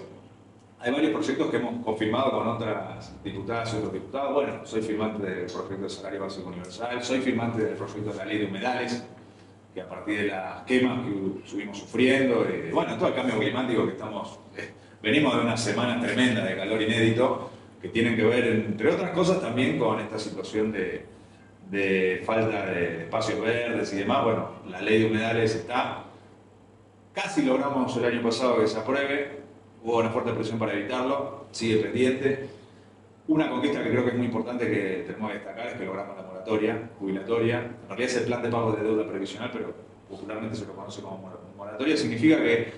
S3: hay varios proyectos que hemos confirmado con otras diputadas y otros diputados. Bueno, soy firmante del proyecto de salario básico universal, soy firmante del proyecto de la ley de humedales, que a partir de las quemas que estuvimos sufriendo, bueno, todo el cambio climático que venimos de una semana tremenda de calor inédito, que tienen que ver, entre otras cosas, también con esta situación de falta de espacios verdes y demás. Bueno, la ley de humedales está, casi logramos el año pasado que se apruebe, hubo una fuerte presión para evitarlo, sigue pendiente. Una conquista que creo que es muy importante que tenemos que destacar es que logramos la moratoria jubilatoria. En realidad es el plan de pago de deuda previsional, pero popularmente se lo conoce como moratoria. Significa que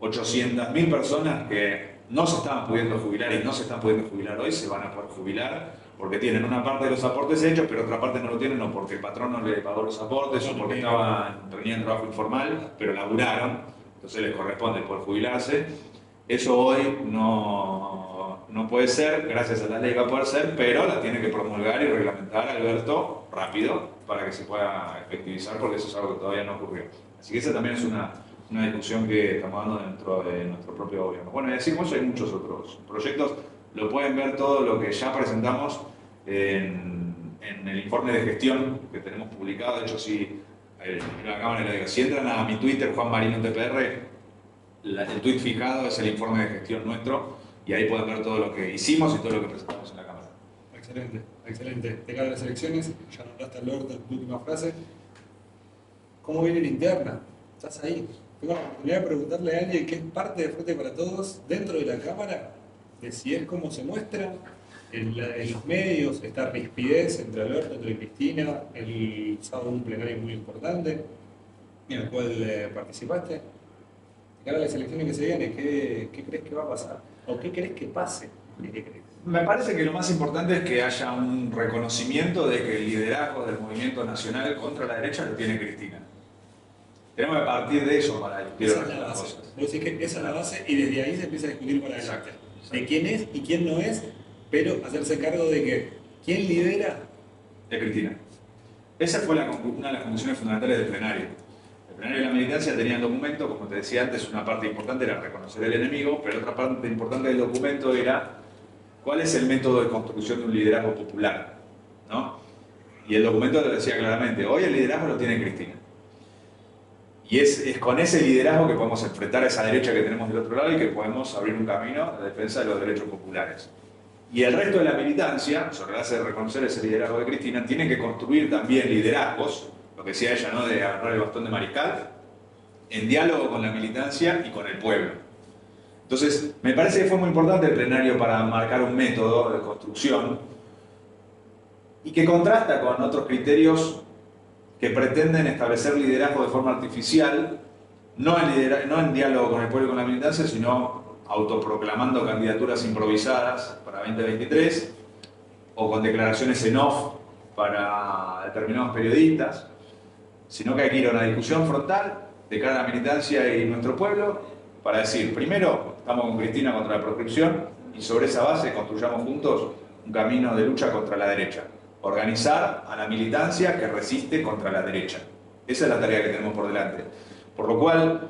S3: 800.000 personas que no se estaban pudiendo jubilar y no se están pudiendo jubilar hoy se van a poder jubilar, porque tienen una parte de los aportes hechos, pero otra parte no lo tienen, o porque el patrón no le pagó los aportes, o porque tenían trabajo informal, pero laburaron entonces les corresponde poder jubilarse. Eso hoy no puede ser, gracias a la ley va a poder ser, pero la tiene que promulgar y reglamentar Alberto rápido para que se pueda efectivizar, porque eso es algo que todavía no ocurrió. Así que esa también es una discusión que estamos dando dentro de nuestro propio gobierno. Bueno, y así como eso hay muchos otros proyectos, lo pueden ver todo lo que ya presentamos en el informe de gestión que tenemos publicado. De hecho, si entran a mi Twitter, Juan Marino TPR, el tweet fijado es el informe de gestión nuestro y ahí pueden ver todo lo que hicimos y todo lo que presentamos en la Cámara.
S2: Excelente, excelente. De cara a las elecciones, ya nombraste al Alberto en tu última frase. ¿Cómo viene la interna? ¿Estás ahí? Tengo la oportunidad de preguntarle a alguien que es parte de Frente para Todos dentro de la Cámara, de si es como se muestra en los medios, esta rispidez entre Alberto, entre Cristina, el sábado un plenario muy importante en el cual participaste. De cara a las elecciones que se vienen, ¿qué crees que va a pasar? ¿O qué crees que pase? ¿Qué crees?
S3: Me parece que lo más importante es que haya un reconocimiento de que el liderazgo del movimiento nacional contra la derecha lo tiene Cristina. Tenemos que partir de eso para discutir las cosas.
S2: Vos decís que esa es la base y desde ahí se empieza a discutir para adelante.
S3: Exacto.
S2: De quién es y quién no es, pero hacerse cargo de que quién lidera.
S3: De Cristina. Esa fue una de las conclusiones fundamentales del plenario. El plenario de la militancia tenía el documento, como te decía antes, una parte importante era reconocer el enemigo, pero otra parte importante del documento era cuál es el método de construcción de un liderazgo popular, ¿no? Y el documento lo decía claramente, hoy el liderazgo lo tiene Cristina. Y es con ese liderazgo que podemos enfrentar a esa derecha que tenemos del otro lado y que podemos abrir un camino a la defensa de los derechos populares. Y el resto de la militancia, sobre la base de reconocer ese liderazgo de Cristina, tiene que construir también liderazgos, lo que decía ella, ¿no?, de agarrar el bastón de mariscal, en diálogo con la militancia y con el pueblo. Entonces, me parece que fue muy importante el plenario para marcar un método de construcción y que contrasta con otros criterios que pretenden establecer liderazgo de forma artificial, no en diálogo con el pueblo y con la militancia, sino autoproclamando candidaturas improvisadas para 2023 o con declaraciones en off para determinados periodistas, sino que hay que ir a una discusión frontal de cara a la militancia y nuestro pueblo para decir, primero, estamos con Cristina contra la proscripción y sobre esa base construyamos juntos un camino de lucha contra la derecha. Organizar a la militancia que resiste contra la derecha. Esa es la tarea que tenemos por delante. Por lo cual,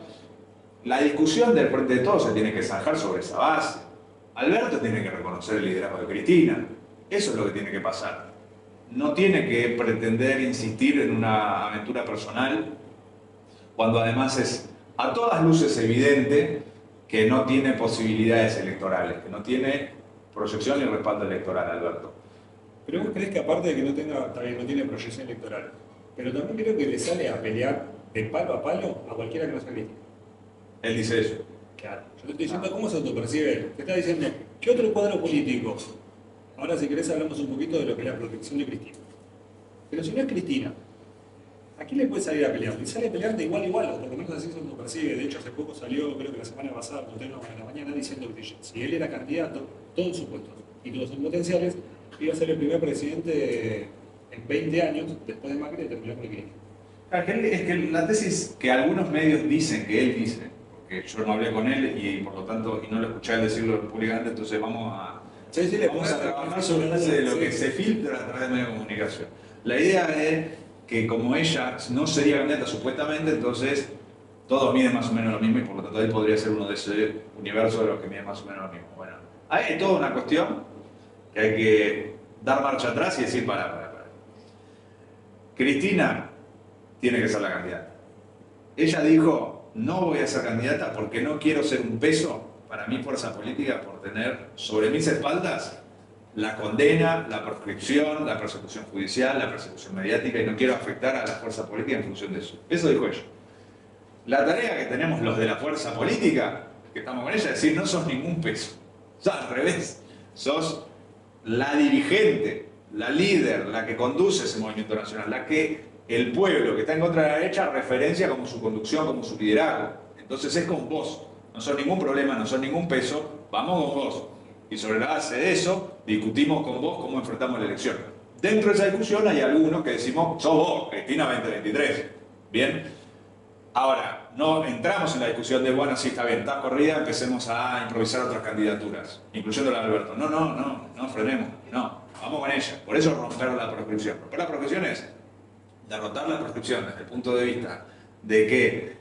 S3: la discusión del Frente de Todos se tiene que zanjar sobre esa base. Alberto tiene que reconocer el liderazgo de Cristina. Eso es lo que tiene que pasar. No tiene que pretender insistir en una aventura personal, cuando además es a todas luces evidente que no tiene posibilidades electorales, que no tiene proyección ni respaldo electoral, Alberto.
S2: Pero vos crees que aparte de que no tiene proyección electoral, pero también creo que le sale a pelear de palo a palo a cualquiera que no sea Cristina.
S3: Él dice eso.
S2: Claro. Yo te estoy diciendo cómo se autopercibe él. Te está diciendo, ¿qué otro cuadro político? Ahora, si querés, hablamos un poquito de lo que es la protección de Cristina. Pero si no es Cristina, ¿a quién le puede salir a pelear? Le sale a pelear de igual a igual, o por lo menos así se autopercibe. De hecho, hace poco salió, creo que la semana pasada, en la mañana, diciendo que si él era candidato, todos sus puestos y todos sus potenciales, iba a ser el primer presidente en 20 años, después de Macri, de terminar con el Kirchner.
S3: Es que la tesis que algunos medios dicen, que él dice, porque yo no hablé con él y por lo tanto y no lo escuché al decirlo públicamente, entonces vamos a trabajar sobre la base de lo que se filtra a través de medios de comunicación. La idea es que como ella no sería candidata supuestamente, entonces todos miden más o menos lo mismo y por lo tanto él podría ser uno de ese universo de los que miden más o menos lo mismo. Bueno, hay toda una cuestión que hay que dar marcha atrás y decir, para. Cristina tiene que ser la candidata. Ella dijo, no voy a ser candidata porque no quiero ser un peso para mi fuerza política por tener sobre mis espaldas la condena, la proscripción, la persecución judicial, la persecución mediática y no quiero afectar a la fuerza política en función de eso. Eso dijo ella. La tarea que tenemos los de la fuerza política, que estamos con ella, es decir, no sos ningún peso. O sea, al revés, sos la dirigente, la líder, la que conduce ese movimiento nacional, la que el pueblo que está en contra de la derecha referencia como su conducción, como su liderazgo. Entonces es con vos, no sos ningún problema, no sos ningún peso, vamos con vos. Y sobre la base de eso, discutimos con vos cómo enfrentamos la elección. Dentro de esa discusión hay algunos que decimos, sos vos, Cristina 2023. Bien, Ahora, no entramos en la discusión de, bueno, sí, está bien, está corrida, empecemos a improvisar otras candidaturas, incluyendo la de Alberto. No, frenemos, no, vamos con ella. Por eso romper la proscripción. Romper la proscripción es derrotar la proscripción desde el punto de vista de que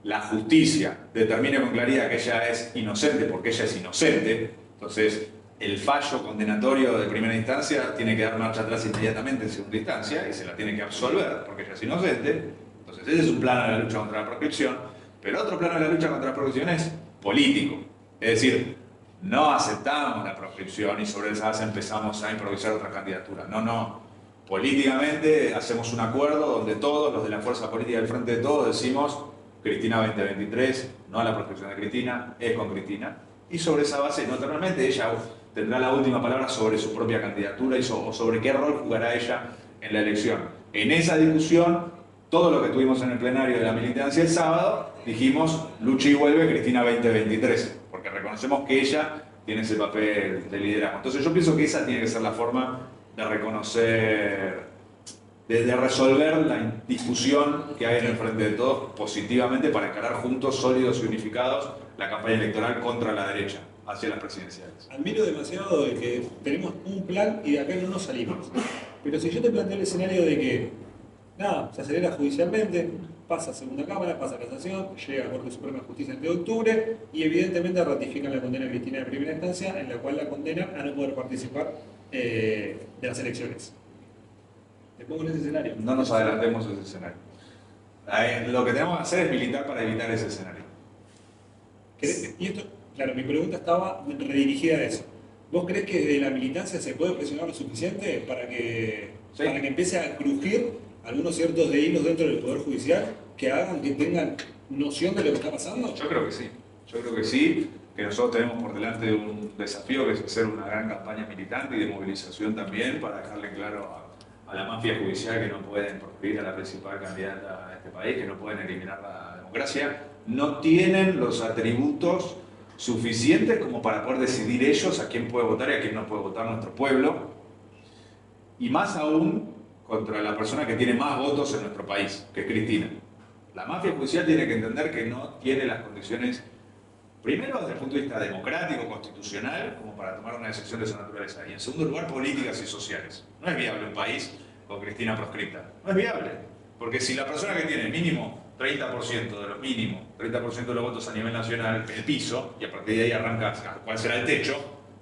S3: la justicia determine con claridad que ella es inocente porque ella es inocente. Entonces, el fallo condenatorio de primera instancia tiene que dar marcha atrás inmediatamente en segunda instancia y se la tiene que absolver porque ella es inocente. Entonces, ese es un plano de la lucha contra la proscripción. Pero otro plano de la lucha contra la proscripción es político. Es decir, no aceptamos la proscripción y sobre esa base empezamos a improvisar otras candidaturas. No. Políticamente hacemos un acuerdo donde todos los de la fuerza política del Frente de Todos decimos Cristina 2023, no a la proscripción de Cristina, es con Cristina. Y sobre esa base, naturalmente, ella tendrá la última palabra sobre su propia candidatura y sobre qué rol jugará ella en la elección. En esa discusión, todo lo que tuvimos en el plenario de la militancia el sábado, dijimos Luchi vuelve Cristina 2023, porque reconocemos que ella tiene ese papel de liderazgo. Entonces yo pienso que esa tiene que ser la forma de reconocer, de resolver la discusión que hay en el Frente de Todos positivamente para encarar juntos, sólidos y unificados, la campaña electoral contra la derecha, hacia las presidenciales.
S2: Admiro demasiado de que tenemos un plan y de acá no nos salimos. Pero si yo te planteo el escenario de que, nada, se acelera judicialmente, pasa a segunda cámara, pasa a casación, llega a la Corte Suprema de Justicia el 2 de octubre y evidentemente ratifican la condena de Cristina de primera instancia, en la cual la condenan a no poder participar de las elecciones. Te pongo en ese escenario.
S3: No nos adelantemos a ese escenario. Lo que tenemos que hacer es militar para evitar ese escenario.
S2: Y esto, claro, mi pregunta estaba redirigida a eso. ¿Vos crees que desde la militancia se puede presionar lo suficiente para que empiece a crujir algunos ciertos de hilos dentro del Poder Judicial que hagan que tengan noción de lo que está pasando?
S3: Yo creo que sí, que nosotros tenemos por delante un desafío que es hacer una gran campaña militante y de movilización también para dejarle claro a la mafia judicial que no pueden proscribir a la principal candidata de este país, que no pueden eliminar la democracia, no tienen los atributos suficientes como para poder decidir ellos a quién puede votar y a quién no puede votar nuestro pueblo, y más aún contra la persona que tiene más votos en nuestro país, que es Cristina. La mafia judicial tiene que entender que no tiene las condiciones, primero desde el punto de vista democrático, constitucional, como para tomar una decisión de esa naturaleza, y en segundo lugar políticas y sociales. No es viable un país con Cristina proscripta, no es viable, porque si la persona que tiene mínimo 30% de los mínimos, 30% de los votos a nivel nacional, el piso, y a partir de ahí arranca cuál será el techo,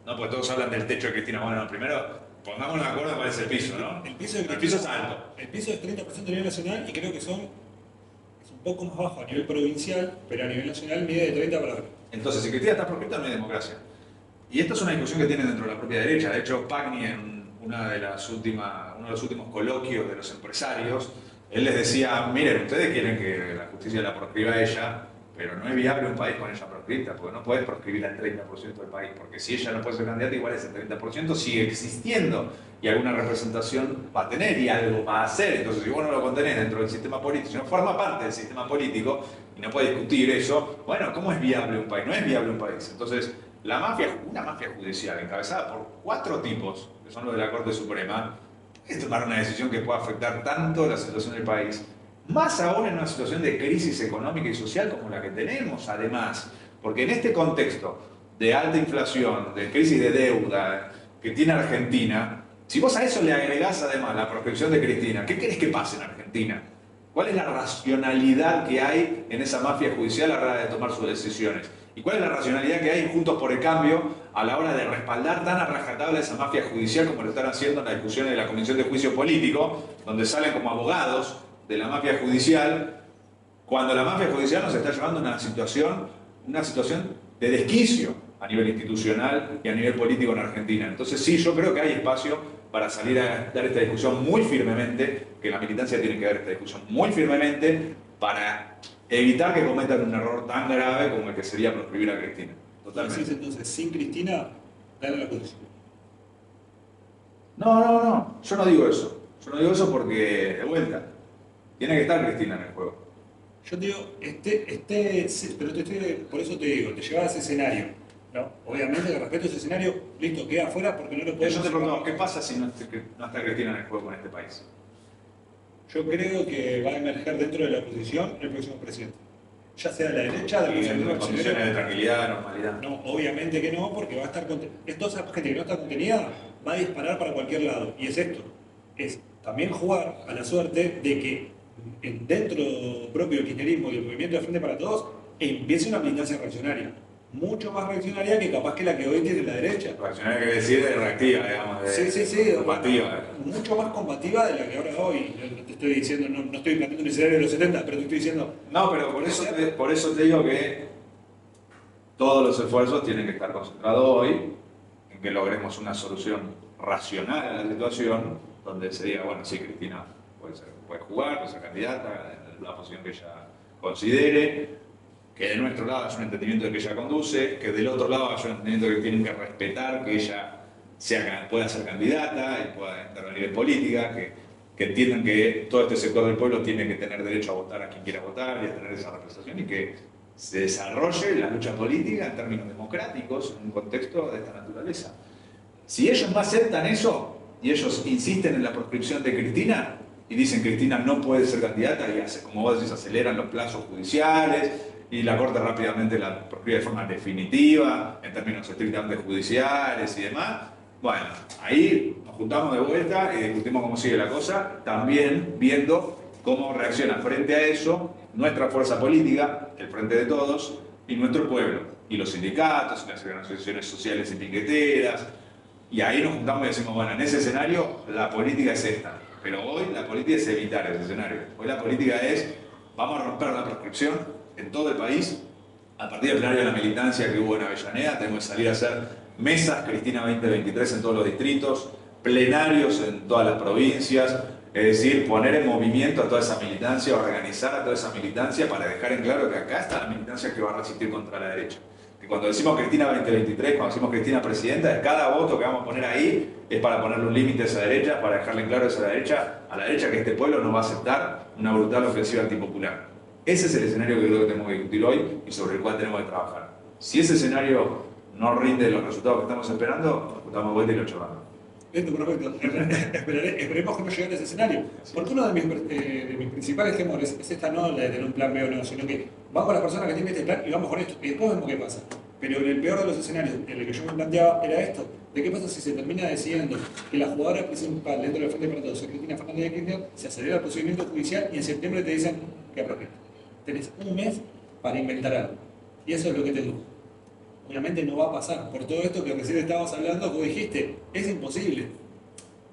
S3: ¿no? Porque todos hablan del techo de Cristina. Bueno, primero pongámonos de acuerdo cuál es el piso, ¿no?
S2: El piso
S3: es alto.
S2: El piso es 30% a nivel nacional y creo que es un poco más bajo a nivel provincial, pero a nivel nacional mide de 30 para arriba.
S3: Entonces, si Cristina está proscripta, no hay democracia. Y esto es una discusión que tiene dentro de la propia derecha. De hecho, Pagni, en uno de los últimos coloquios de los empresarios, él les decía, miren, ustedes quieren que la justicia la proscriba a ella, pero no es viable un país con ella proscripta, porque no puedes proscribir al 30% del país, porque si ella no puede ser candidata, igual ese 30% sigue existiendo y alguna representación va a tener y algo va a hacer. Entonces, si vos no lo contenés dentro del sistema político, si no forma parte del sistema político y no puede discutir eso, bueno, ¿cómo es viable un país? No es viable un país. Entonces, una mafia judicial encabezada por 4 tipos, que son los de la Corte Suprema, es tomar una decisión que pueda afectar tanto la situación del país, más aún en una situación de crisis económica y social como la que tenemos, además, porque en este contexto de alta inflación, de crisis de deuda que tiene Argentina, si vos a eso le agregás además la proscripción de Cristina, ¿qué querés que pase en Argentina? ¿Cuál es la racionalidad que hay en esa mafia judicial a la hora de tomar sus decisiones? ¿Y cuál es la racionalidad que hay en Juntos por el Cambio a la hora de respaldar tan a rajatabla esa mafia judicial como lo están haciendo en las discusiones de la Comisión de Juicio Político, donde salen como abogados de la mafia judicial, cuando la mafia judicial nos está llevando a una situación de desquicio a nivel institucional y a nivel político en Argentina? Entonces sí, yo creo que hay espacio para salir a dar esta discusión muy firmemente, que la militancia tiene que dar esta discusión muy firmemente para evitar que cometan un error tan grave como el que sería proscribir a Cristina. Totalmente.
S2: Entonces, sin Cristina, dale la justicia.
S3: No, yo no digo eso. Yo no digo eso porque, de vuelta, tiene que estar Cristina en el juego.
S2: Yo te digo, pero por eso te digo, te llevas a ese escenario, ¿no? Obviamente, que respeto ese escenario, listo, queda afuera porque no lo podemos...
S3: Yo te pregunto, ¿qué pasa si no está Cristina en el juego en este país?
S2: Yo creo que va a emerger dentro de la oposición el próximo presidente. Ya sea de la derecha, de
S3: Y
S2: la
S3: en condiciones de tranquilidad, normalidad.
S2: No, obviamente que no, porque va a estar toda esa gente que no está contenida va a disparar para cualquier lado. Y es esto, es también jugar a la suerte de que dentro propio del kirchnerismo y el movimiento de Frente para Todos empiece una militancia reaccionaria. Mucho más reaccionaria que capaz que la que hoy tiene la derecha.
S3: Reaccionaria que decir de reactiva, digamos, de
S2: Sí,
S3: combativa.
S2: mucho más combativa de la que ahora hoy. No te estoy diciendo, no estoy planteando un escenario de los 70, pero te estoy diciendo...
S3: No, pero por eso te digo que todos los esfuerzos tienen que estar concentrados hoy en que logremos una solución racional a la situación, donde se diga, bueno, sí, Cristina puede jugar, puede ser candidata, en la posición que ella considere, que de nuestro lado es un entendimiento de que ella conduce, que del otro lado es un entendimiento que tienen que respetar, que ella pueda ser candidata y pueda intervenir en política, que entiendan que todo este sector del pueblo tiene que tener derecho a votar a quien quiera votar y a tener esa representación y que se desarrolle la lucha política en términos democráticos en un contexto de esta naturaleza. Si ellos no aceptan eso y ellos insisten en la proscripción de Cristina y dicen que Cristina no puede ser candidata y como vos decís, aceleran los plazos judiciales y la Corte rápidamente la proscribe de forma definitiva en términos estrictamente judiciales y demás, bueno, ahí nos juntamos de vuelta y discutimos cómo sigue la cosa, también viendo cómo reacciona frente a eso nuestra fuerza política, el Frente de Todos, y nuestro pueblo, y los sindicatos, y las organizaciones sociales y piqueteras, y ahí nos juntamos y decimos, bueno, en ese escenario la política es esta, pero hoy la política es evitar ese escenario, hoy la política es, vamos a romper la proscripción en todo el país, a partir del plenario de la militancia que hubo en Avellaneda, tenemos que salir a hacer mesas Cristina 2023 en todos los distritos, plenarios en todas las provincias, es decir, poner en movimiento a toda esa militancia, organizar a toda esa militancia para dejar en claro que acá está la militancia que va a resistir contra la derecha. Que cuando decimos Cristina 2023, cuando decimos Cristina presidenta, cada voto que vamos a poner ahí es para ponerle un límite a esa derecha, para dejarle en claro a la derecha que este pueblo no va a aceptar una brutal ofensiva antipopular. Ese es el escenario que creo que tenemos que discutir hoy y sobre el cual tenemos que trabajar. Si ese escenario no rinde los resultados que estamos esperando, nos juntamos vuelta y lo charlamos.
S2: Perfecto. Esperemos que no llegue a ese escenario. Porque uno de mis principales temores es esta no la de tener un plan B o no, sino que vamos con las personas que tienen este plan y vamos con esto. Y después vemos qué pasa. Pero en el peor de los escenarios, en el que yo me planteaba, era esto. ¿De qué pasa si se termina decidiendo que la jugadora principal dentro del Frente para Todos es Cristina Fernández de Kirchner, se acelera el procedimiento judicial y en septiembre te dicen que apropias? Tenés un mes para inventar algo. Y eso es lo que te digo. Obviamente no va a pasar. Por todo esto que recién estabas hablando, vos dijiste, es imposible.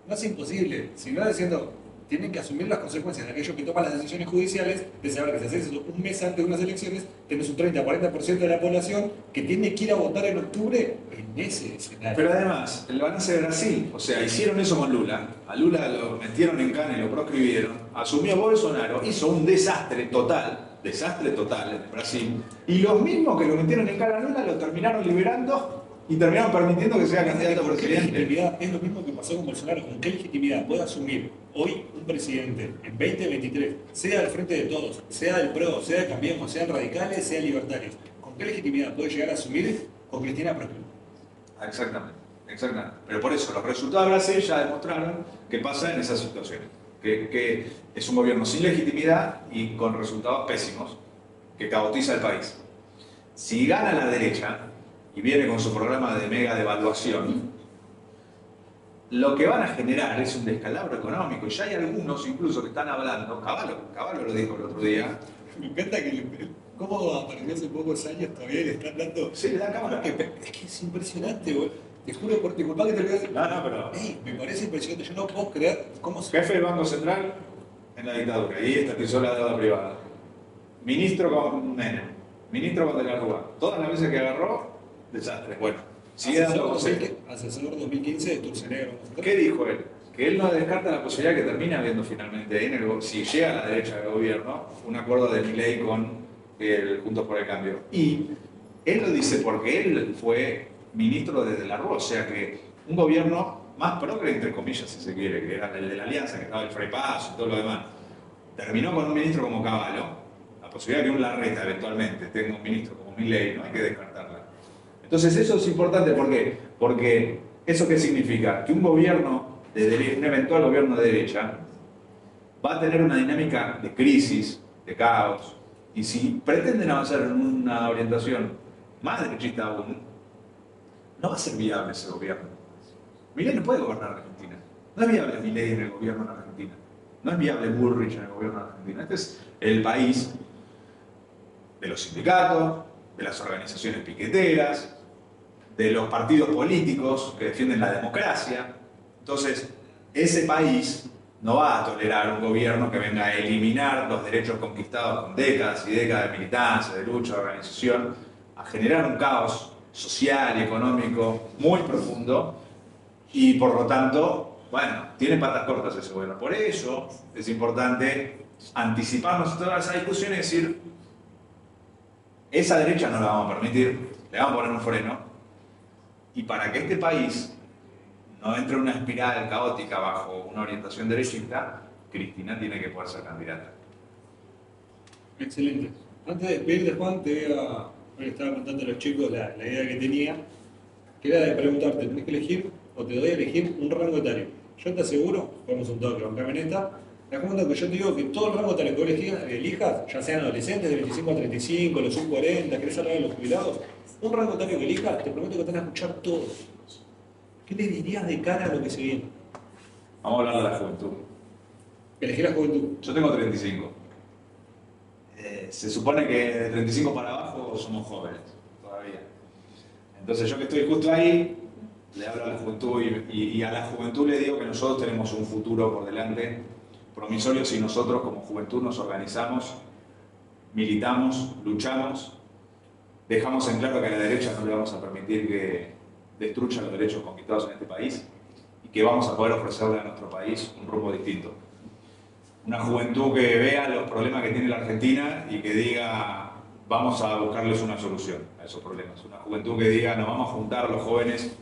S2: No es imposible, sino diciendo, tienen que asumir las consecuencias de aquellos que toman las decisiones judiciales, de saber que si haces eso un mes antes de unas elecciones, tenés un 30-40% de la población que tiene que ir a votar en octubre en ese escenario.
S3: Pero además, lo van a hacer Brasil. O sea, hicieron eso con Lula. A Lula lo metieron en cana y lo proscribieron. Asumió Bolsonaro, hizo un desastre total en Brasil, y los mismos que lo metieron en cara a Lula lo terminaron liberando y terminaron permitiendo que sea candidato a presidente.
S2: Es lo mismo que pasó con Bolsonaro. ¿Con qué legitimidad puede asumir hoy un presidente en 2023, sea del Frente de Todos, sea del PRO, sea de Cambiemos, sean radicales, sean libertarios? ¿Con qué legitimidad puede llegar a asumir con Cristina proscripción?
S3: Exactamente. Pero por eso, los resultados de Brasil ya demostraron que pasa en esas situaciones. Que es un gobierno sin legitimidad y con resultados pésimos, que caotiza el país. Si gana la derecha y viene con su programa de mega devaluación, lo que van a generar es un descalabro económico. Y ya hay algunos incluso que están hablando, Caballo lo dijo el otro día.
S2: Me encanta que cómo apareció hace pocos años todavía le están dando...
S3: Sí, le dan cámara.
S2: Es que es impresionante, boludo. Te juro, disculpa que te lo voy a decir.
S3: No, pero...
S2: me parece impresionante. Yo no puedo creer cómo se...
S3: Jefe del Banco Central en la dictadura. Y estatizó la deuda privada. Ministro con Menem. Ministro con De la Rúa. Todas las veces que agarró, desastre. Bueno, sigue dando consejos.
S2: Asesor 2015 de Turcenegro.
S3: ¿Qué dijo él? Que él no descarta la posibilidad que termine habiendo finalmente ahí, si llega a la derecha del gobierno, un acuerdo de Milei con el Juntos por el Cambio. Y él lo dice porque él fue ministro de la Rúa, o sea que un gobierno más progre, entre comillas, si se quiere, que era el de la Alianza, que estaba el Frei Paso y todo lo demás, terminó con un ministro como Caballo. La posibilidad de que un Larreta eventualmente tenga un ministro como Milei, no hay que descartarla. Entonces eso es importante, ¿por qué? Porque ¿eso qué significa? Que un gobierno, un eventual gobierno de derecha, va a tener una dinámica de crisis, de caos, y si pretenden avanzar en una orientación más derechista aún, no va a ser viable ese gobierno. Milei no puede gobernar Argentina. No es viable Milei en el gobierno en Argentina. No es viable Bullrich en el gobierno de Argentina. Este es el país de los sindicatos, de las organizaciones piqueteras, de los partidos políticos que defienden la democracia. Entonces, ese país no va a tolerar un gobierno que venga a eliminar los derechos conquistados con décadas y décadas de militancia, de lucha, de organización, a generar un caos social y económico muy profundo y por lo tanto, bueno, tiene patas cortas ese gobierno. Por eso es importante anticiparnos a toda esa discusión y decir, esa derecha no la vamos a permitir, le vamos a poner un freno, y para que este país no entre en una espiral caótica bajo una orientación derechista, Cristina tiene que poder ser candidata.
S2: Excelente. Antes de despedirte, Juan, le estaba contando a los chicos la idea que tenía, que era de preguntarte, ¿tenés que elegir o te doy a elegir un rango etario? Yo te aseguro, ponemos un toque con camioneta, te cuenta que yo te digo que todo el rango etario que elijas, ya sean adolescentes de 25 a 35, los sub-40, querés hablar de los jubilados, un rango etario que elijas, te prometo que te van a escuchar todos. ¿Qué le dirías de cara a lo que se viene?
S3: Vamos a hablar de la juventud.
S2: Elegir la juventud.
S3: Yo tengo 35. Se supone que de 35 para abajo somos jóvenes, todavía. Entonces yo que estoy justo ahí, le hablo a la juventud y a la juventud le digo que nosotros tenemos un futuro por delante promisorio si nosotros como juventud nos organizamos, militamos, luchamos, dejamos en claro que a la derecha no le vamos a permitir que destruya los derechos conquistados en este país y que vamos a poder ofrecerle a nuestro país un rumbo distinto. Una juventud que vea los problemas que tiene la Argentina y que diga, vamos a buscarles una solución a esos problemas. Una juventud que diga, nos vamos a juntar los jóvenes,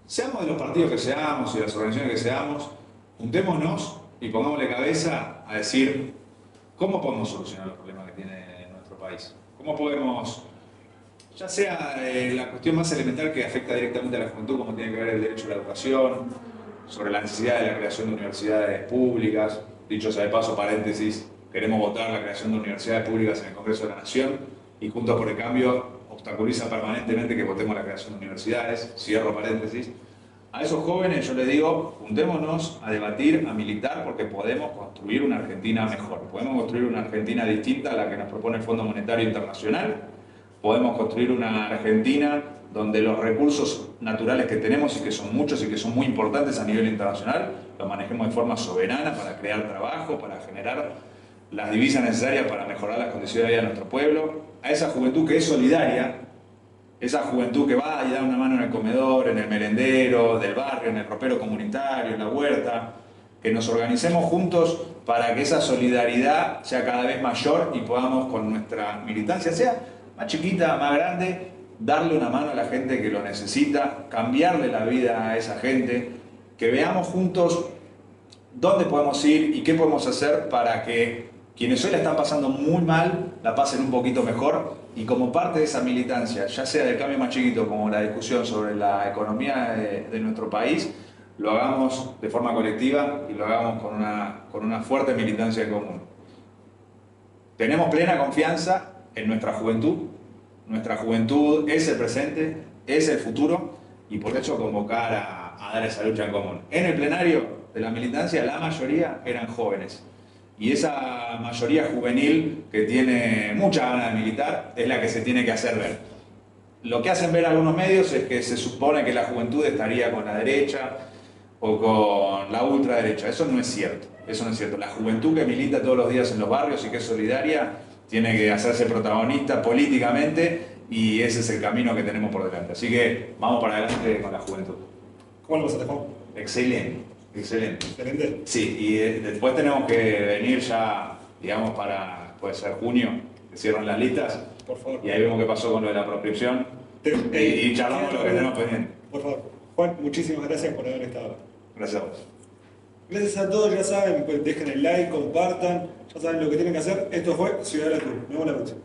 S3: seamos de los partidos que seamos y de las organizaciones que seamos, juntémonos y pongámosle cabeza a decir, ¿cómo podemos solucionar los problemas que tiene nuestro país? ¿Cómo podemos, ya sea la cuestión más elemental que afecta directamente a la juventud, como tiene que ver el derecho a la educación, sobre la necesidad de la creación de universidades públicas? Dicho sea de paso, paréntesis, queremos votar la creación de universidades públicas en el Congreso de la Nación y Juntos por el Cambio obstaculiza permanentemente que votemos la creación de universidades, cierro paréntesis. A esos jóvenes yo les digo, juntémonos a debatir, a militar, porque podemos construir una Argentina mejor. Podemos construir una Argentina distinta a la que nos propone el Fondo Monetario Internacional. Podemos construir una Argentina donde los recursos naturales que tenemos y que son muchos y que son muy importantes a nivel internacional, los manejemos de forma soberana para crear trabajo, para generar las divisas necesarias para mejorar las condiciones de vida de nuestro pueblo. A esa juventud que es solidaria, esa juventud que va y da una mano en el comedor, en el merendero, del barrio, en el ropero comunitario, en la huerta, que nos organicemos juntos para que esa solidaridad sea cada vez mayor y podamos con nuestra militancia, sea más chiquita, más grande, darle una mano a la gente que lo necesita, cambiarle la vida a esa gente, que veamos juntos dónde podemos ir y qué podemos hacer para que quienes hoy la están pasando muy mal, la pasen un poquito mejor y como parte de esa militancia, ya sea del cambio más chiquito como la discusión sobre la economía de nuestro país, lo hagamos de forma colectiva y lo hagamos con una fuerte militancia en común. Tenemos plena confianza en nuestra juventud es el presente, es el futuro y por eso convocar a dar esa lucha en común. En el plenario de la militancia la mayoría eran jóvenes y esa mayoría juvenil que tiene mucha ganas de militar es la que se tiene que hacer ver. Lo que hacen ver algunos medios es que se supone que la juventud estaría con la derecha o con la ultraderecha. Eso no es cierto, eso no es cierto. La juventud que milita todos los días en los barrios y que es solidaria tiene que hacerse protagonista políticamente y ese es el camino que tenemos por delante. Así que vamos para adelante con la juventud.
S2: ¿Cómo lo pasaste, Juan?
S3: Excelente, excelente.
S2: Excelente.
S3: Sí, y después tenemos que venir ya, digamos, para, puede ser junio, que cierran las listas.
S2: Por favor.
S3: Y ahí vemos qué pasó con lo de la proscripción y charlamos lo que tenemos pendiente.
S2: Por favor. Juan, muchísimas gracias por haber estado.
S3: Gracias a vos.
S2: Gracias a todos, ya saben, pues dejen el like, compartan, ya saben lo que tienen que hacer. Esto fue Ciudad de la Cruz. Nos vemos la próxima.